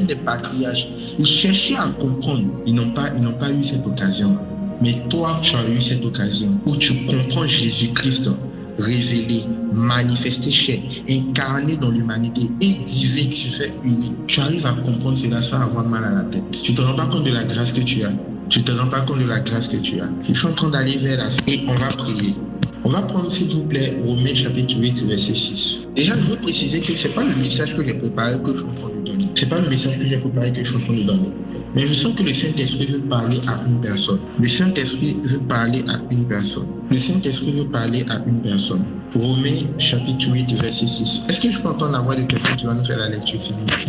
les patriarches, ils cherchaient à comprendre. Ils n'ont pas eu cette occasion. Mais toi, tu as eu cette occasion où tu comprends Jésus-Christ révélé, manifesté chair, incarné dans l'humanité et divin qui se fait unique. Tu arrives à comprendre cela sans avoir mal à la tête. Tu ne te rends pas compte de la grâce que tu as. Tu ne te rends pas compte de la grâce que tu as. Je suis en train d'aller vers la fin et on va prier. On va prendre s'il vous plaît Romains chapitre 8 verset 6. Déjà je veux préciser que ce n'est pas le message que j'ai préparé que je suis en train de donner. Ce n'est pas le message que j'ai préparé que je suis en train de donner. Mais je sens que le Saint-Esprit veut parler à une personne. Le Saint-Esprit veut parler à une personne. Le Saint-Esprit veut parler à une personne. Romains chapitre 8 verset 6. Est-ce que je peux entendre la voix de quelqu'un qui va nous faire la lecture, s'il vous plaît?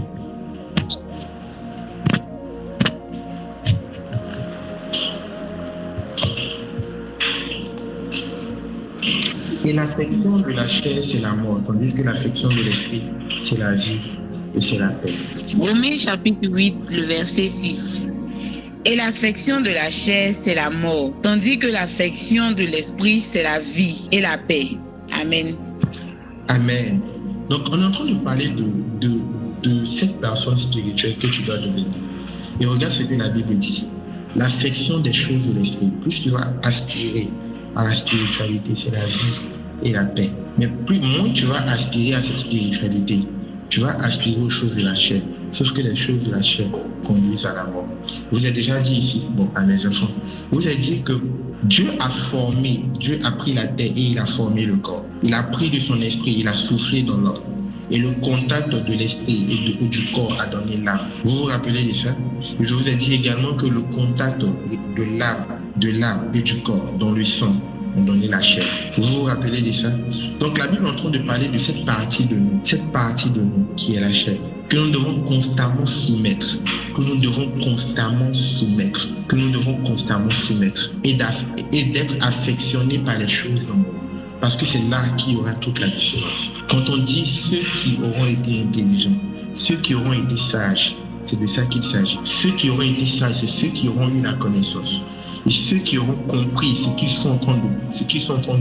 Et l'affection de la chair, c'est la mort, tandis que l'affection de l'esprit, c'est la vie et c'est la paix.
Romains chapitre 8, le verset 6. Et l'affection de la chair, c'est la mort, tandis que l'affection de l'esprit, c'est la vie et la paix. Amen.
Amen. Donc, on est en train de parler de cette personne spirituelle que tu dois devenir. Et regarde ce que la Bible dit. L'affection des choses de l'esprit, plus tu vas aspirer à la spiritualité, c'est la vie et la paix. Mais moins tu vas aspirer à cette spiritualité, tu vas aspirer aux choses de la chair. Sauf que les choses de la chair conduisent à la mort. Je vous ai déjà dit ici, à mes enfants, je vous ai dit que Dieu a pris la terre et il a formé le corps. Il a pris de son esprit, il a soufflé dans l'homme. Et le contact de l'esprit et du corps a donné l'âme. Vous vous rappelez de ça? Je vous ai dit également que le contact de l'âme et du corps dans le sang ont donné la chair. Vous vous rappelez de ça? Donc la Bible est en train de parler de cette partie de nous qui est la chair, que nous devons constamment soumettre, et d'être affectionnés par les choses dans le monde. Parce que c'est là qu'il y aura toute la différence. Quand on dit ceux qui auront été intelligents, ceux qui auront été sages, c'est de ça qu'il s'agit. Ceux qui auront été sages, c'est ceux qui auront eu la connaissance. Et ceux qui auront compris ce qu'ils sont en train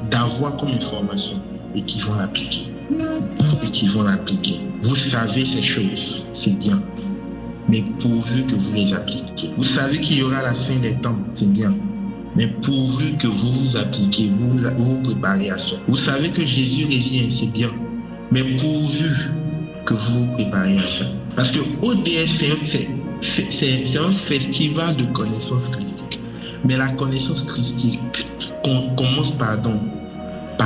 d'avoir comme information et qui vont l'appliquer. Vous savez ces choses, c'est bien. Mais pourvu que vous les appliquiez. Vous savez qu'il y aura la fin des temps, c'est bien. Mais pourvu que vous vous appliquez, vous vous préparez à ça. Vous savez que Jésus revient, c'est bien. Mais pourvu que vous vous préparez à ça. Parce que ODS, c'est un festival de connaissances christique. Mais la connaissance christique commence par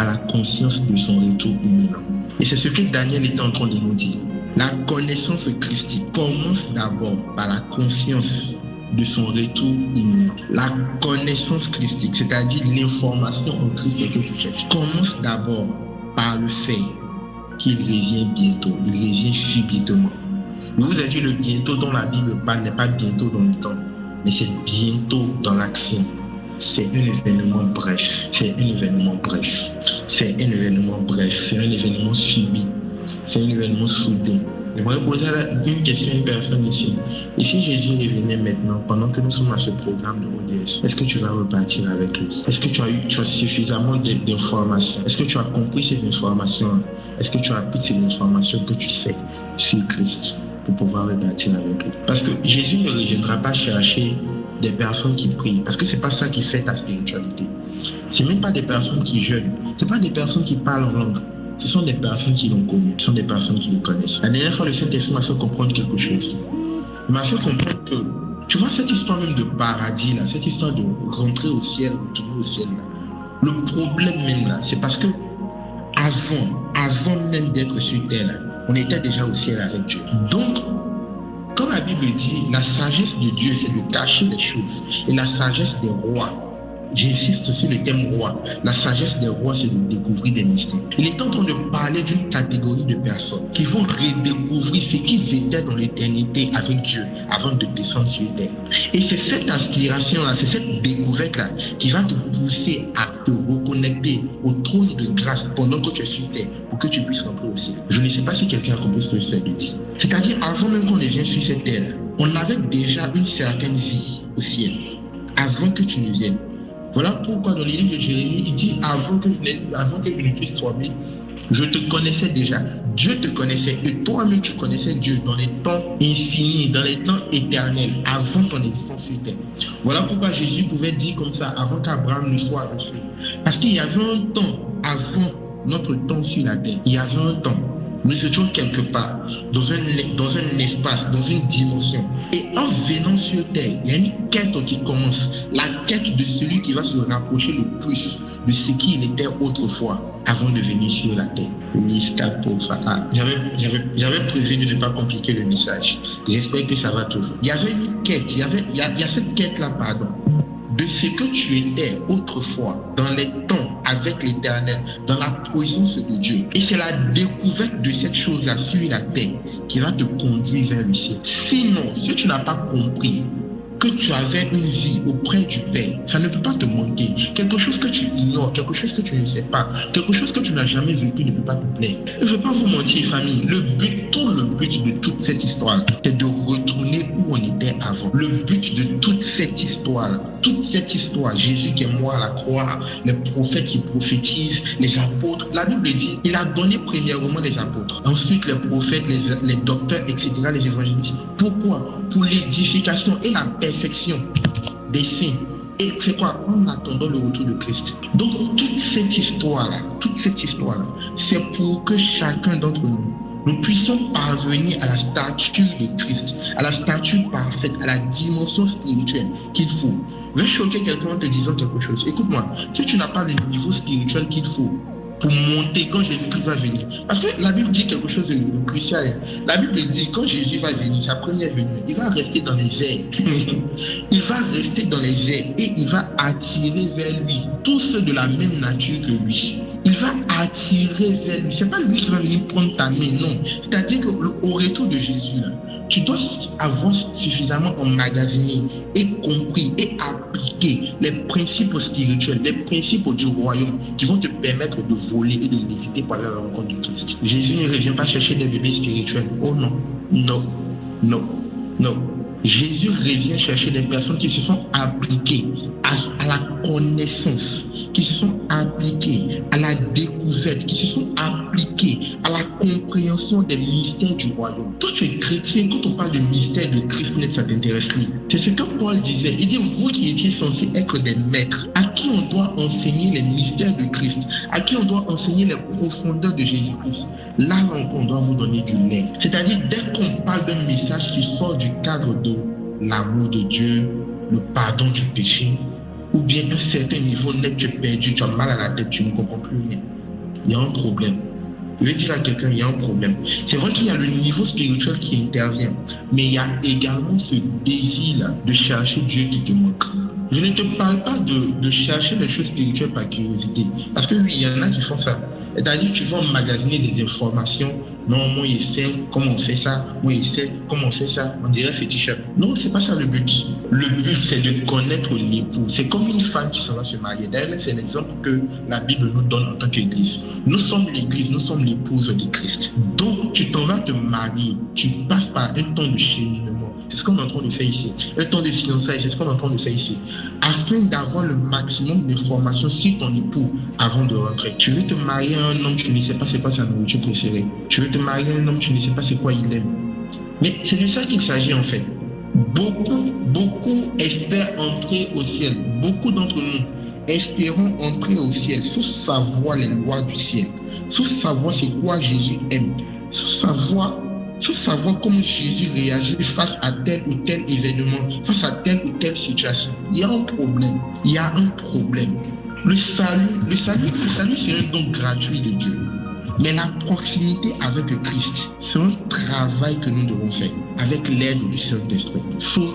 la conscience de son retour imminent. Et c'est ce que Daniel était en train de nous dire. La connaissance christique commence d'abord par la conscience de son retour imminent. La connaissance christique, c'est-à-dire l'information en Christ que tu cherches, commence d'abord par le fait qu'il revient bientôt, il revient subitement. Je vous ai dit, le bientôt dont la Bible parle n'est pas bientôt dans le temps, mais c'est bientôt dans l'action. C'est un événement bref, c'est un événement subi, c'est un événement soudain. J'aimerais poser une question à une personne ici. Et si Jésus revenait maintenant, pendant que nous sommes à ce programme de ODS, est-ce que tu vas repartir avec lui? Est-ce que tu as suffisamment d'informations? Est-ce que tu as compris ces informations? Est-ce que tu as appris ces informations que tu sais sur Christ pour pouvoir repartir avec lui? Parce que Jésus ne reviendra pas chercher des personnes qui prient, parce que c'est pas ça qui fait ta spiritualité. C'est même pas des personnes qui jeûnent, c'est pas des personnes qui parlent en langue. Ce sont des personnes qui l'ont connu, ce sont des personnes qui le connaissent. La dernière fois, le Saint-Esprit m'a fait comprendre quelque chose. Il m'a fait comprendre que, tu vois, cette histoire même de paradis, là, cette histoire de rentrer au ciel, retourner au ciel, là, le problème même là, c'est parce que avant même d'être sur terre, là, on était déjà au ciel avec Dieu. Donc, quand la Bible dit la sagesse de Dieu, c'est de cacher les choses. Et la sagesse des rois, j'insiste sur le thème roi, la sagesse des rois, c'est de découvrir des mystères. Il est en train de parler d'une catégorie de personnes qui vont redécouvrir ce qu'ils étaient dans l'éternité avec Dieu avant de descendre sur terre. Et c'est cette aspiration-là, c'est cette découverte-là qui va te pousser à te reconnecter au trône de grâce pendant que tu es sur terre pour que tu puisses rentrer au ciel. Je ne sais pas si quelqu'un a compris ce que j'essaie de dire. C'est-à-dire, avant même qu'on ne vienne sur cette terre, on avait déjà une certaine vie au ciel, avant que tu ne viennes. Voilà pourquoi dans les livres de Jérémie, il dit avant que je ne puisse tomber, je te connaissais déjà. Dieu te connaissait et toi-même tu connaissais Dieu dans les temps infinis, dans les temps éternels, avant ton existence sur terre. Voilà pourquoi Jésus pouvait dire comme ça avant qu'Abraham ne soit reçu. Parce qu'il y avait un temps avant notre temps sur la terre. Il y avait un temps. Nous étions quelque part, dans un espace, dans une dimension. Et en venant sur terre, il y a une quête qui commence. La quête de celui qui va se rapprocher le plus de ce qu'il était autrefois, avant de venir sur la terre. J'avais prévu de ne pas compliquer le message. J'espère que ça va toujours. Il y avait une quête, il y a cette quête-là, de ce que tu étais autrefois, dans les temps, avec l'Éternel, dans la présence de Dieu. Et c'est la découverte de cette chose-là sur la terre qui va te conduire vers le ciel. Sinon, si tu n'as pas compris que tu avais une vie auprès du Père, ça ne peut pas te manquer. Quelque chose que tu ignores, quelque chose que tu ne sais pas, quelque chose que tu n'as jamais vécu ne peut pas te plaire. Je ne veux pas vous mentir, famille. Tout le but de toute cette histoire, c'est de retourner où on était avant. Le but de toute cette histoire, Jésus qui est mort à la croix, les prophètes qui prophétisent, les apôtres. La Bible dit, il a donné premièrement les apôtres, ensuite les prophètes, les docteurs, etc., les évangélistes. Pourquoi? Pour l'édification et la perfection des saints, Et c'est quoi? En attendant le retour de Christ. Donc, toute cette histoire-là, c'est pour que chacun d'entre nous puissions parvenir à la stature de Christ, à la stature parfaite, à la dimension spirituelle qu'il faut. Je vais choquer quelqu'un en te disant quelque chose. Écoute-moi, si tu n'as pas le niveau spirituel qu'il faut pour monter quand Jésus-Christ va venir. Parce que la Bible dit quelque chose de crucial. La Bible dit quand Jésus va venir, sa première venue, il va rester dans les airs. Il va rester dans les airs et il va attirer vers lui tous ceux de la même nature que lui. Il va attirer vers lui. C'est pas lui qui va venir prendre ta main, non. C'est-à-dire qu'au retour de Jésus, là, tu dois avoir suffisamment emmagasiné et compris et appliqué les principes spirituels, les principes du royaume qui vont te permettre de voler et de léviter par la rencontre de Christ. Jésus ne revient pas chercher des bébés spirituels. Oh non, non, non, non. Jésus revient chercher des personnes qui se sont appliquées à la connaissance, qui se sont appliquées à la découverte, qui se sont appliquées à la compréhension des mystères du royaume. Toi, tu es chrétien, quand on parle de mystère de Christ, ça t'intéresse plus. C'est ce que Paul disait. Il dit, vous qui étiez censés être des maîtres, à qui on doit enseigner les mystères de Christ, à qui on doit enseigner les profondeurs de Jésus-Christ. Là encore, on doit vous donner du lait. C'est-à-dire, dès qu'on parle d'un message qui sort du cadre de l'amour de Dieu, le pardon du péché, ou bien un certain niveau net, tu es perdu, tu as mal à la tête, tu ne comprends plus rien. Il y a un problème. Je vais dire à quelqu'un, il y a un problème. C'est vrai qu'il y a le niveau spirituel qui intervient, mais il y a également ce désir de chercher Dieu qui te manque. Je ne te parle pas de chercher les choses spirituelles par curiosité, parce que oui, il y en a qui font ça. C'est-à-dire que tu vas emmagasiner des informations. Non, moi, il sait comment on fait ça. Moi, il sait comment on fait ça. On dirait féticheur. Non, c'est pas ça le but. Le but, c'est de connaître l'époux. C'est comme une femme qui s'en va se marier. D'ailleurs, c'est l'exemple que la Bible nous donne en tant qu'Église. Nous sommes l'Église, nous sommes l'épouse de Christ. Donc, tu t'en vas te marier. Tu passes par un temps de cheminement. C'est ce qu'on est en train de faire ici. Un temps de fiançailles, c'est ce qu'on est en train de faire ici. Afin d'avoir le maximum d'informations sur ton époux avant de rentrer. Tu veux te marier à un homme, tu ne sais pas c'est quoi sa nourriture préférée. Tu veux te marier à un homme, tu ne sais pas c'est quoi il aime. Mais c'est de ça qu'il s'agit en fait. Beaucoup espèrent entrer au ciel. Beaucoup d'entre nous espérons entrer au ciel sans savoir les lois du ciel. Sans savoir c'est quoi Jésus aime. Sans savoir comment Jésus réagit face à tel ou tel événement, face à telle ou telle situation. Il y a un problème. Il y a un problème. Le salut, c'est un don gratuit de Dieu. Mais la proximité avec Christ, c'est un travail que nous devons faire avec l'aide du Saint-Esprit.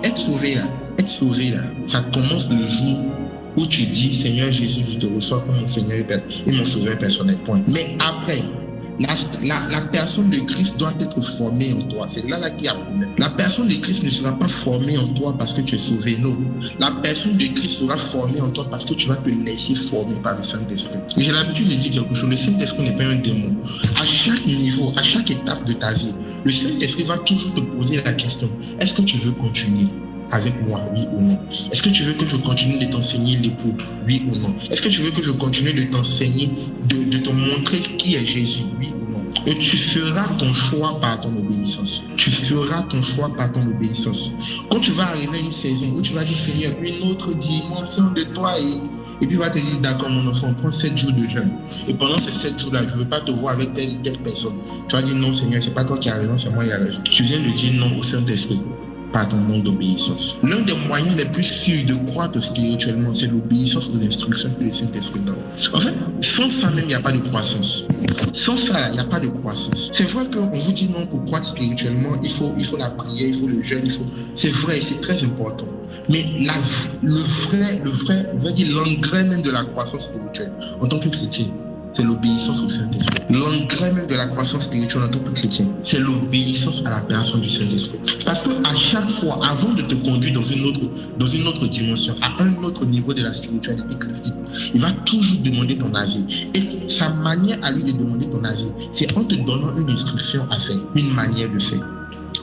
Être sauvé là, ça commence le jour où tu dis, Seigneur Jésus, je te reçois comme mon Seigneur et mon Sauveur personnel. Point. Mais après, la personne de Christ doit être formée en toi. C'est là qu'il y a un problème. La personne de Christ ne sera pas formée en toi parce que tu es sauvé. Non. La personne de Christ sera formée en toi parce que tu vas te laisser former par le Saint-Esprit. Et j'ai l'habitude de dire quelque chose. Le Saint-Esprit n'est pas un démon. À chaque niveau, à chaque étape de ta vie, le Saint-Esprit va toujours te poser la question. Est-ce que tu veux continuer avec moi, oui ou non? Est-ce que tu veux que je continue de t'enseigner l'époux, oui ou non? Est-ce que tu veux que je continue de t'enseigner, de te montrer qui est Jésus, oui ou non? Et tu feras ton choix par ton obéissance. Tu feras ton choix par ton obéissance. Quand tu vas arriver à une saison où tu vas dire, Seigneur, une autre dimension de toi et puis il va te dire, d'accord mon enfant, prends 7 jours de jeûne. Et pendant ces 7 jours-là, je ne veux pas te voir avec telle personne. Tu vas dire, non Seigneur, c'est pas toi qui as raison, c'est moi qui ai raison. Tu viens de dire non au Saint-Esprit par ton manque d'obéissance. L'un des moyens les plus sûrs de croître spirituellement, c'est l'obéissance aux instructions que le Saint-Esprit donne. En fait, sans ça même, il n'y a pas de croissance. Sans ça, il n'y a pas de croissance. C'est vrai qu'on vous dit non, pour croître spirituellement, il faut la prière, il faut le jeûne, c'est vrai, c'est très important. Mais le vrai, on va dire l'engrais même de la croissance spirituelle, en tant que chrétien, c'est l'obéissance au Saint-Esprit. L'engrais même de la croissance spirituelle en tant que chrétien, c'est l'obéissance à la personne du Saint-Esprit. Parce que à chaque fois, avant de te conduire dans une autre dimension, à un autre niveau de la spiritualité christique, il va toujours demander ton avis. Et sa manière à lui de demander ton avis, c'est en te donnant une instruction à faire, une manière de faire.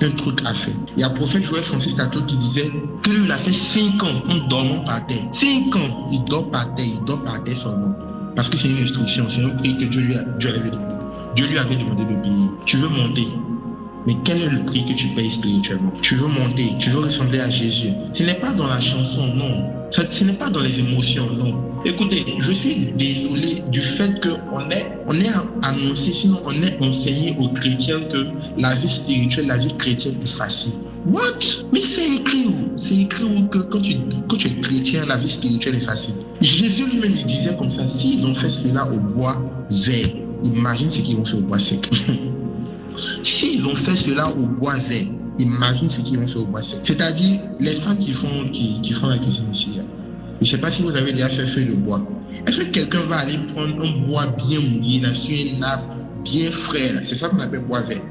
Un truc à faire. Il y a le prophète Joël Francis Tato qui disait que lui, il a fait 5 ans en dormant par terre. 5 ans, il dort par terre seulement. Parce que c'est une instruction, c'est un prix que Dieu lui avait demandé. Dieu lui avait demandé de payer. Tu veux monter, mais quel est le prix que tu payes spirituellement? Tu veux monter, tu veux ressembler à Jésus. Ce n'est pas dans la chanson, non. Ce n'est pas dans les émotions, non. Écoutez, je suis désolé du fait qu'on est annoncé, sinon on est enseigné aux chrétiens que la vie spirituelle, la vie chrétienne est facile. What? Mais c'est écrit où? C'est écrit où que quand tu es chrétien, la vie spirituelle est facile. Jésus lui-même, il disait comme ça, s'ils ont fait cela au bois vert, imagine ce qu'ils vont faire au bois sec. S'ils ont fait cela au bois vert, imagine ce qu'ils vont faire au bois sec. C'est-à-dire, les femmes qui font la cuisine ici. Je ne sais pas si vous avez déjà fait feuille de bois. Est-ce que quelqu'un va aller prendre un bois bien mouillé là, sur une nappe bien frais là? C'est ça qu'on appelle bois vert.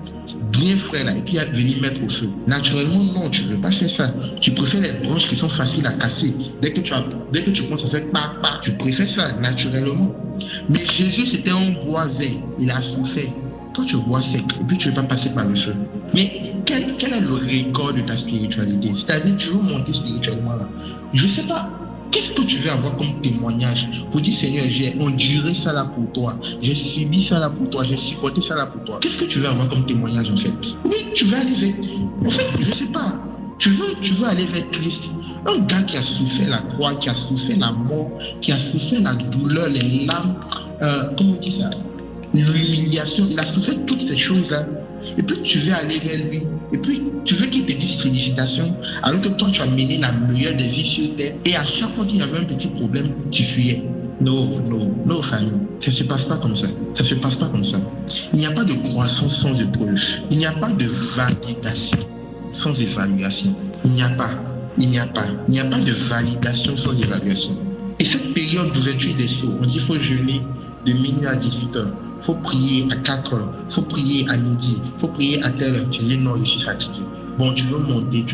Bien frais là, et puis venir mettre au feu. Naturellement, non, tu ne veux pas faire ça. Tu préfères les branches qui sont faciles à casser. Dès que tu penses à faire pa, tu préfères ça naturellement. Mais Jésus, c'était un bois vert. Il a souffert. Toi, tu es bois sec, et puis tu ne veux pas passer par le feu. Mais quel est le record de ta spiritualité? C'est-à-dire, tu veux monter spirituellement là. Je ne sais pas. Qu'est-ce que tu veux avoir comme témoignage pour dire, Seigneur, j'ai enduré ça là pour toi, j'ai subi ça là pour toi, j'ai supporté ça là pour toi. Qu'est-ce que tu veux avoir comme témoignage en fait? Oui, tu veux aller vers... En fait, je ne sais pas. Tu veux aller vers Christ. Un gars qui a souffert la croix, qui a souffert la mort, qui a souffert la douleur, les larmes, comment on dit ça? L'humiliation, il a souffert toutes ces choses-là. Et puis tu veux aller vers lui. Et puis tu veux qu'il te dise félicitations, alors que toi tu as mené la meilleure des vies sur terre. Et à chaque fois qu'il y avait un petit problème, tu fuyais. Non, famille. Ça ne se passe pas comme ça. Ça ne se passe pas comme ça. Il n'y a pas de croissance sans épreuve. Il n'y a pas de validation sans évaluation. Il n'y a pas de validation sans évaluation. Et cette période d'ouverture des seaux, on dit qu'il faut jeûner de minuit à 18h. Il faut prier à 4 heures, il faut prier à midi, il faut prier à telle heure. Je dis non, je suis fatigué. Bon, tu veux monter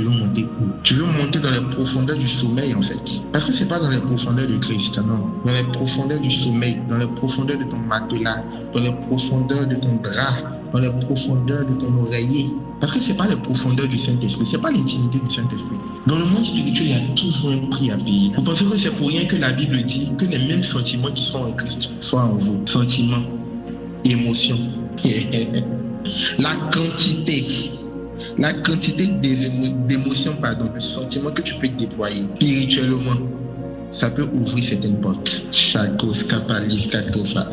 où? Tu veux monter dans les profondeurs du sommeil en fait. Parce que ce n'est pas dans les profondeurs de Christ, non. Dans les profondeurs du sommeil, dans les profondeurs de ton matelas, dans les profondeurs de ton drap, dans les profondeurs de ton oreiller. Parce que ce n'est pas les profondeurs du Saint-Esprit, ce n'est pas l'intimité du Saint-Esprit. Dans le monde spirituel, il y a toujours un prix à payer. Vous pensez que c'est pour rien que la Bible dit que les mêmes sentiments qui sont en Christ soient en vous? Sentiments, émotions. La quantité d'émotions, de sentiments que tu peux déployer spirituellement, ça peut ouvrir certaines portes. Chakos, kapalis, katofa.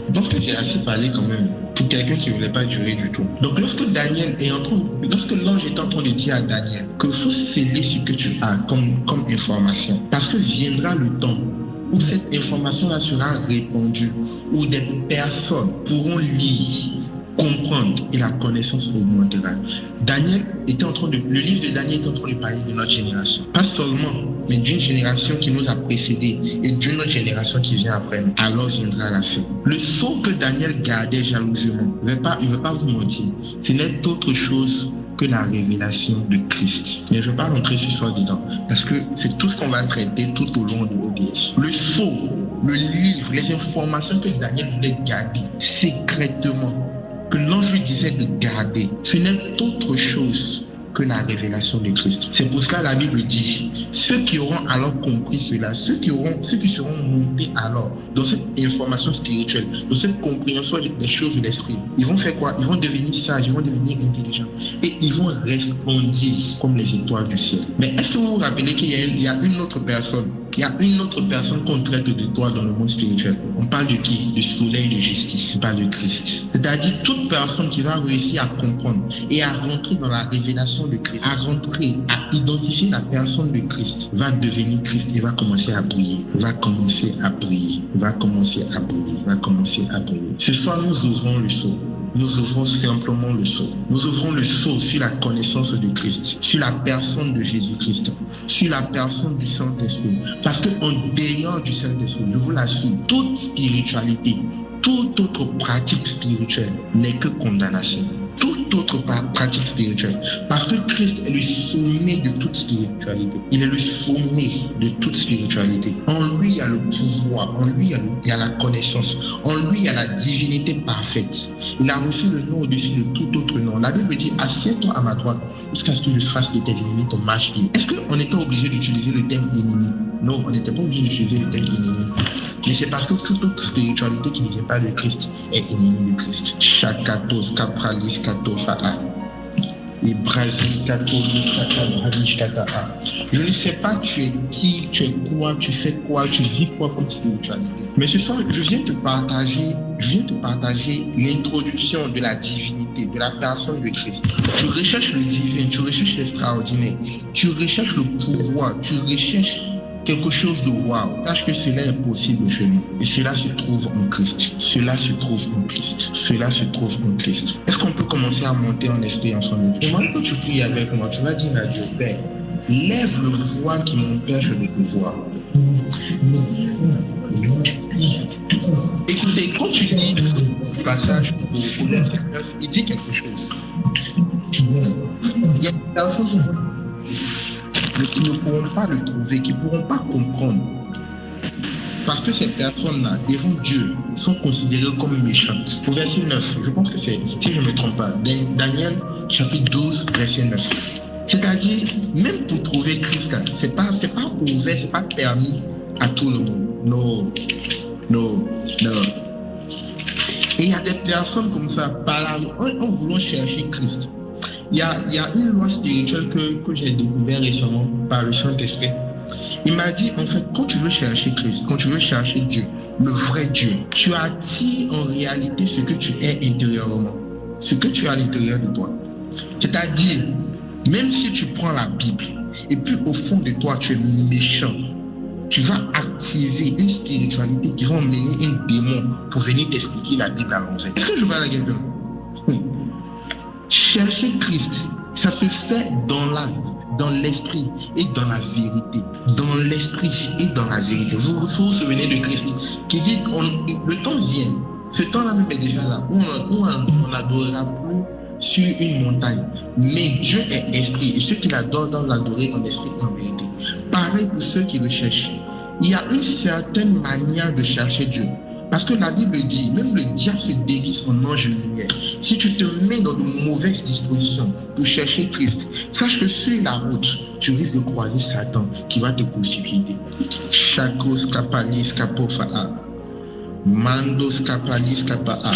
Je pense que j'ai assez parlé quand même pour quelqu'un qui ne voulait pas durer du tout. Donc lorsque l'ange est en train de dire à Daniel qu'il faut sceller ce que tu as comme information, parce que viendra le temps où cette information-là sera répandue, où des personnes pourront lire, comprendre et la connaissance augmentera. Le livre de Daniel est en train de parler de notre génération. Pas seulement, mais d'une génération qui nous a précédés et d'une autre génération qui vient après nous. Alors viendra la fin. Le sceau que Daniel gardait jalousement, je ne vais pas vous mentir, ce n'est autre chose que la révélation de Christ. Mais je ne vais pas rentrer ce soir dedans, parce que c'est tout ce qu'on va traiter tout au long de ODS. Le sceau, le livre, les informations que Daniel voulait garder secrètement, que l'ange lui disait de garder, ce n'est autre chose que la révélation de Christ. C'est pour cela la Bible dit, ceux qui auront alors compris cela, ceux qui seront montés alors dans cette information spirituelle, dans cette compréhension des choses de l'esprit, ils vont faire quoi? Ils vont devenir sages, ils vont devenir intelligents et ils vont resplendir comme les étoiles du ciel. Mais est-ce que vous vous rappelez qu'il y a une autre personne? Il y a une autre personne qu'on traite d'étoile dans le monde spirituel. On parle de qui? Du soleil de justice. On parle de Christ. C'est-à-dire toute personne qui va réussir à comprendre et à rentrer dans la révélation de Christ, à rentrer, à identifier la personne de Christ, va devenir Christ et va commencer à briller. Va commencer à briller. Va commencer à briller. Va commencer à briller. Ce soir, nous ouvrons le sceau. Nous ouvrons simplement le sceau. Nous ouvrons le sceau sur la connaissance de Christ, sur la personne de Jésus-Christ, sur la personne du Saint-Esprit. Parce qu'en dehors du Saint-Esprit, je vous l'assure, toute spiritualité, toute autre pratique spirituelle n'est que condamnation. Toute autre pratique spirituelle. Parce que Christ est le sommet de toute spiritualité. Il est le sommet de toute spiritualité. En lui, il y a le pouvoir. En lui, il y a la connaissance. En lui, il y a la divinité parfaite. Il a reçu le nom au-dessus de tout autre nom. La Bible dit, assieds-toi à ma droite jusqu'à ce que je fasse de tes ennemis ton marche-pied. Est-ce qu'on était obligé d'utiliser le terme ennemi? Non, on n'était pas obligé d'utiliser le terme ennemi. Mais c'est parce que toute autre spiritualité qui ne vient pas de Christ est ennemie de Christ. Chakatos, kapralis, katofa'a. et Brasil, Catholique, je ne sais pas tu es qui, tu es quoi, tu fais quoi, tu vis quoi comme spiritualité. Mais ce soir, je viens te partager l'introduction de la divinité, de la personne de Christ. Tu recherches le divin, tu recherches l'extraordinaire, tu recherches le pouvoir, tu recherches quelque chose de wow. Sache que cela est possible chez nous. Et cela se trouve en Christ. Cela se trouve en Christ. Cela se trouve en Christ. Est-ce qu'on peut commencer à monter en esprit ensemble? J'aimerais que tu pries avec moi. Tu vas dire à Dieu, Père, lève le voile qui m'empêche de te voir. Écoutez, quand tu lis le passage au verset 9, il dit quelque chose. Il y a des personnes qui ne pourront pas le trouver, qui ne pourront pas comprendre. Parce que ces personnes-là, devant Dieu, sont considérées comme méchantes. Au verset 9, je pense que c'est, si je ne me trompe pas, Daniel chapitre 12, verset 9. C'est-à-dire, même pour trouver Christ, c'est pas ouvert, c'est pas permis à tout le monde. Non. Et il y a des personnes comme ça, en voulant chercher Christ. Il y a une loi spirituelle que j'ai découvert récemment par le Saint-Esprit. Il m'a dit, en fait, quand tu veux chercher Christ, quand tu veux chercher Dieu, le vrai Dieu, tu attires en réalité ce que tu es intérieurement, ce que tu as à l'intérieur de toi. C'est-à-dire, même si tu prends la Bible et puis au fond de toi, tu es méchant, tu vas activer une spiritualité qui va emmener un démon pour venir t'expliquer la Bible à l'envers. Est-ce que je parle à quelqu'un? Oui. Chercher Christ, ça se fait dans l'esprit et dans la vérité. Dans l'esprit et dans la vérité. Vous vous souvenez de Christ qui dit, le temps vient, ce temps-là même est déjà là, où on n'adorera plus sur une montagne. Mais Dieu est esprit et ceux qui l'adorent doivent l'adorer en esprit et en vérité. Pareil pour ceux qui le cherchent. Il y a une certaine manière de chercher Dieu. Parce que la Bible dit, même le diable se déguise en ange de lumière. Si tu te mets dans de mauvaises dispositions pour chercher Christ, sache que sur la route, tu risques de croiser Satan qui va te précipiter. Chakos kapalis kapofa'a. Mandos kapalis kapa'a.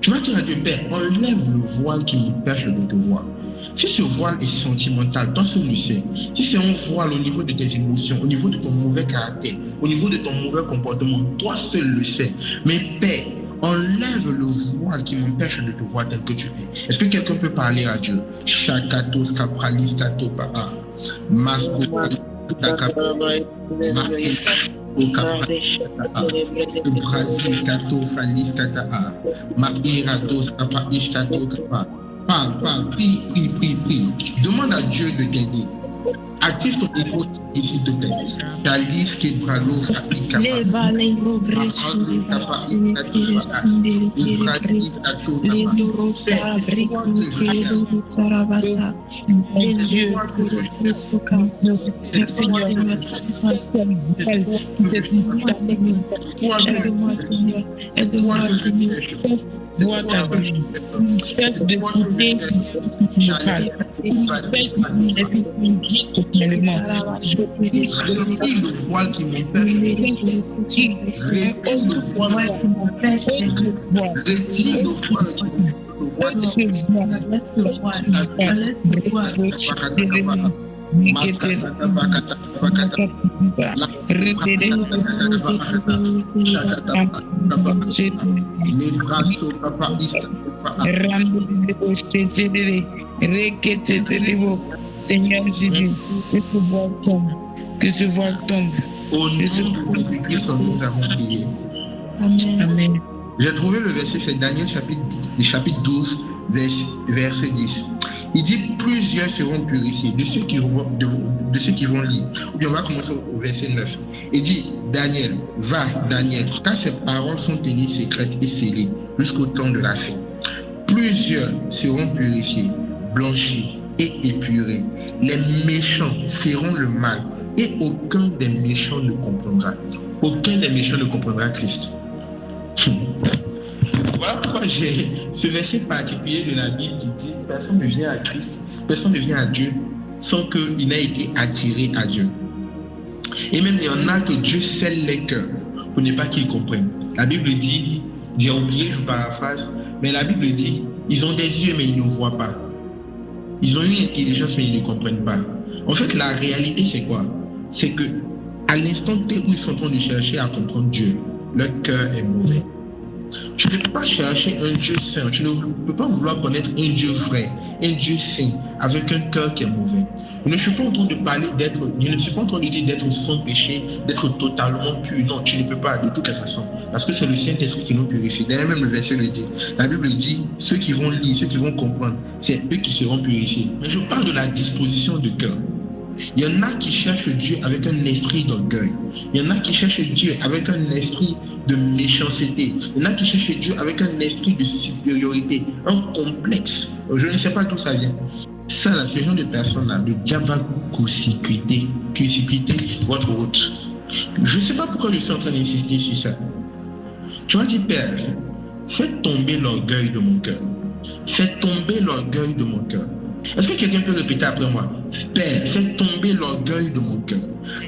Tu vas dire à Dieu, Père, enlève le voile qui m'empêche de te voir. Si ce voile est sentimental, toi seul le sais. Si c'est un voile au niveau de tes émotions, au niveau de ton mauvais caractère, au niveau de ton mauvais comportement, toi seul le sais. Mais Père, enlève le voile qui m'empêche de te voir tel que tu es. Est-ce que quelqu'un peut parler à Dieu? Chakatos kapralis tatopa'a. Masko takapa. Parle, prie. Demande à Dieu de t'aider. Active ton niveau, s'il te plaît. Chalice qui bralo fabrica. Le voile qui m'empêche.
Seigneur Jésus, que ce voile tombe.
Au nom de Jésus-Christ, nous avons prié.
Amen.
J'ai trouvé le verset, c'est Daniel chapitre 12, verset 10. Il dit, plusieurs seront purifiés de ceux qui vont lire. Ou bien on va commencer au verset 9. Il dit, Daniel, car ces paroles sont tenues secrètes et scellées jusqu'au temps de la fin. Plusieurs seront purifiés, blanchis et épurés. Les méchants feront le mal et aucun des méchants ne comprendra. Aucun des méchants ne comprendra Christ. Voilà pourquoi j'ai ce verset particulier de la Bible qui dit personne ne vient à Christ, personne ne vient à Dieu sans qu'il ait été attiré à Dieu. Et même il y en a que Dieu scelle les cœurs pour ne pas qu'ils comprennent. La Bible dit, j'ai oublié, je paraphrase, mais la Bible dit, ils ont des yeux mais ils ne voient pas. Ils ont une intelligence, mais ils ne comprennent pas. En fait, la réalité, c'est quoi? C'est que à l'instant T où ils sont en train de chercher à comprendre Dieu, leur cœur est mauvais. Tu ne peux pas chercher un Dieu saint, tu ne peux pas vouloir connaître un Dieu vrai, un Dieu saint, avec un cœur qui est mauvais. Je ne suis pas en train de parler je ne suis pas en train de dire d'être sans péché, d'être totalement pur. Non, tu ne peux pas, de toutes les façons. Parce que c'est le Saint-Esprit qui nous purifie. D'ailleurs, même le verset le dit. La Bible dit, ceux qui vont lire, ceux qui vont comprendre, c'est eux qui seront purifiés. Mais je parle de la disposition de cœur. Il y en a qui cherchent Dieu avec un esprit d'orgueil. Il y en a qui cherchent Dieu avec un esprit de méchanceté. Il y en a qui cherchent Dieu avec un esprit de supériorité, un complexe. Je ne sais pas d'où ça vient. Ça, là, ce genre de personnes-là, le diable va court-circuiter votre route. Je ne sais pas pourquoi je suis en train d'insister sur ça. Tu vas dire, Père, fais tomber l'orgueil de mon cœur. Fais tomber l'orgueil de mon cœur. Est-ce que quelqu'un peut répéter après moi? Père, fais tomber l'orgueil de mon cœur,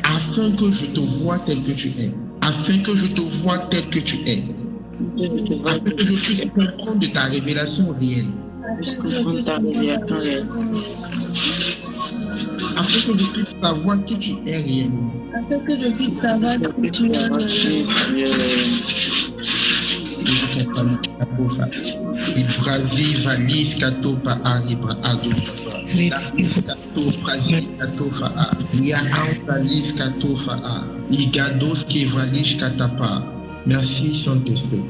afin que je te voie tel que tu es. Afin que je te voie tel que tu es. Afin que je puisse comprendre de ta révélation réelle. Afin que je puisse savoir qui tu es réellement.
Afin que je puisse savoir qui tu es réellement.
Ibrazi valise katopa arriba agopa. Kato prazi katofa a. Lia antalis katofa a. Igados qui valise katapa. Merci Saint-Esprit.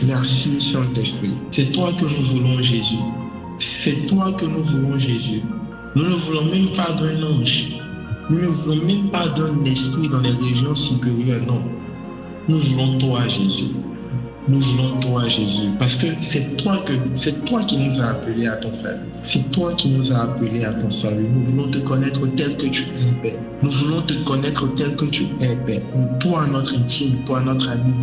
Merci Saint-Esprit. C'est toi que nous voulons, Jésus. C'est toi que nous voulons, Jésus. Nous ne voulons même pas d'un ange. Nous ne voulons même pas d'un esprit dans les régions supérieures, non. Nous voulons toi, Jésus. Nous voulons toi, Jésus, parce que c'est toi qui nous as appelés à ton salut. C'est toi qui nous as appelés à ton salut. Nous voulons te connaître tel que tu es, Père. Nous voulons te connaître tel que tu es, Père. Toi, notre intime, toi, notre ami,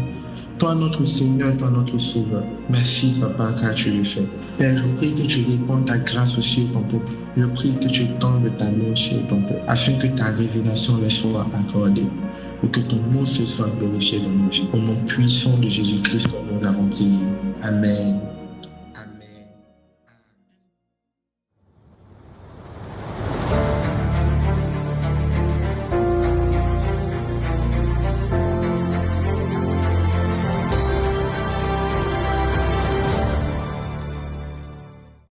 toi, notre Seigneur, toi, notre Sauveur. Merci, Papa, car tu le fais. Père, je prie que tu répandes ta grâce sur ton peuple. Je prie que tu tendes ta main sur ton peuple, afin que ta révélation leur soit accordée. Pour que ton nom se soit glorifié dans nos vies. Au nom puissant de Jésus-Christ, nous avons prié. Amen.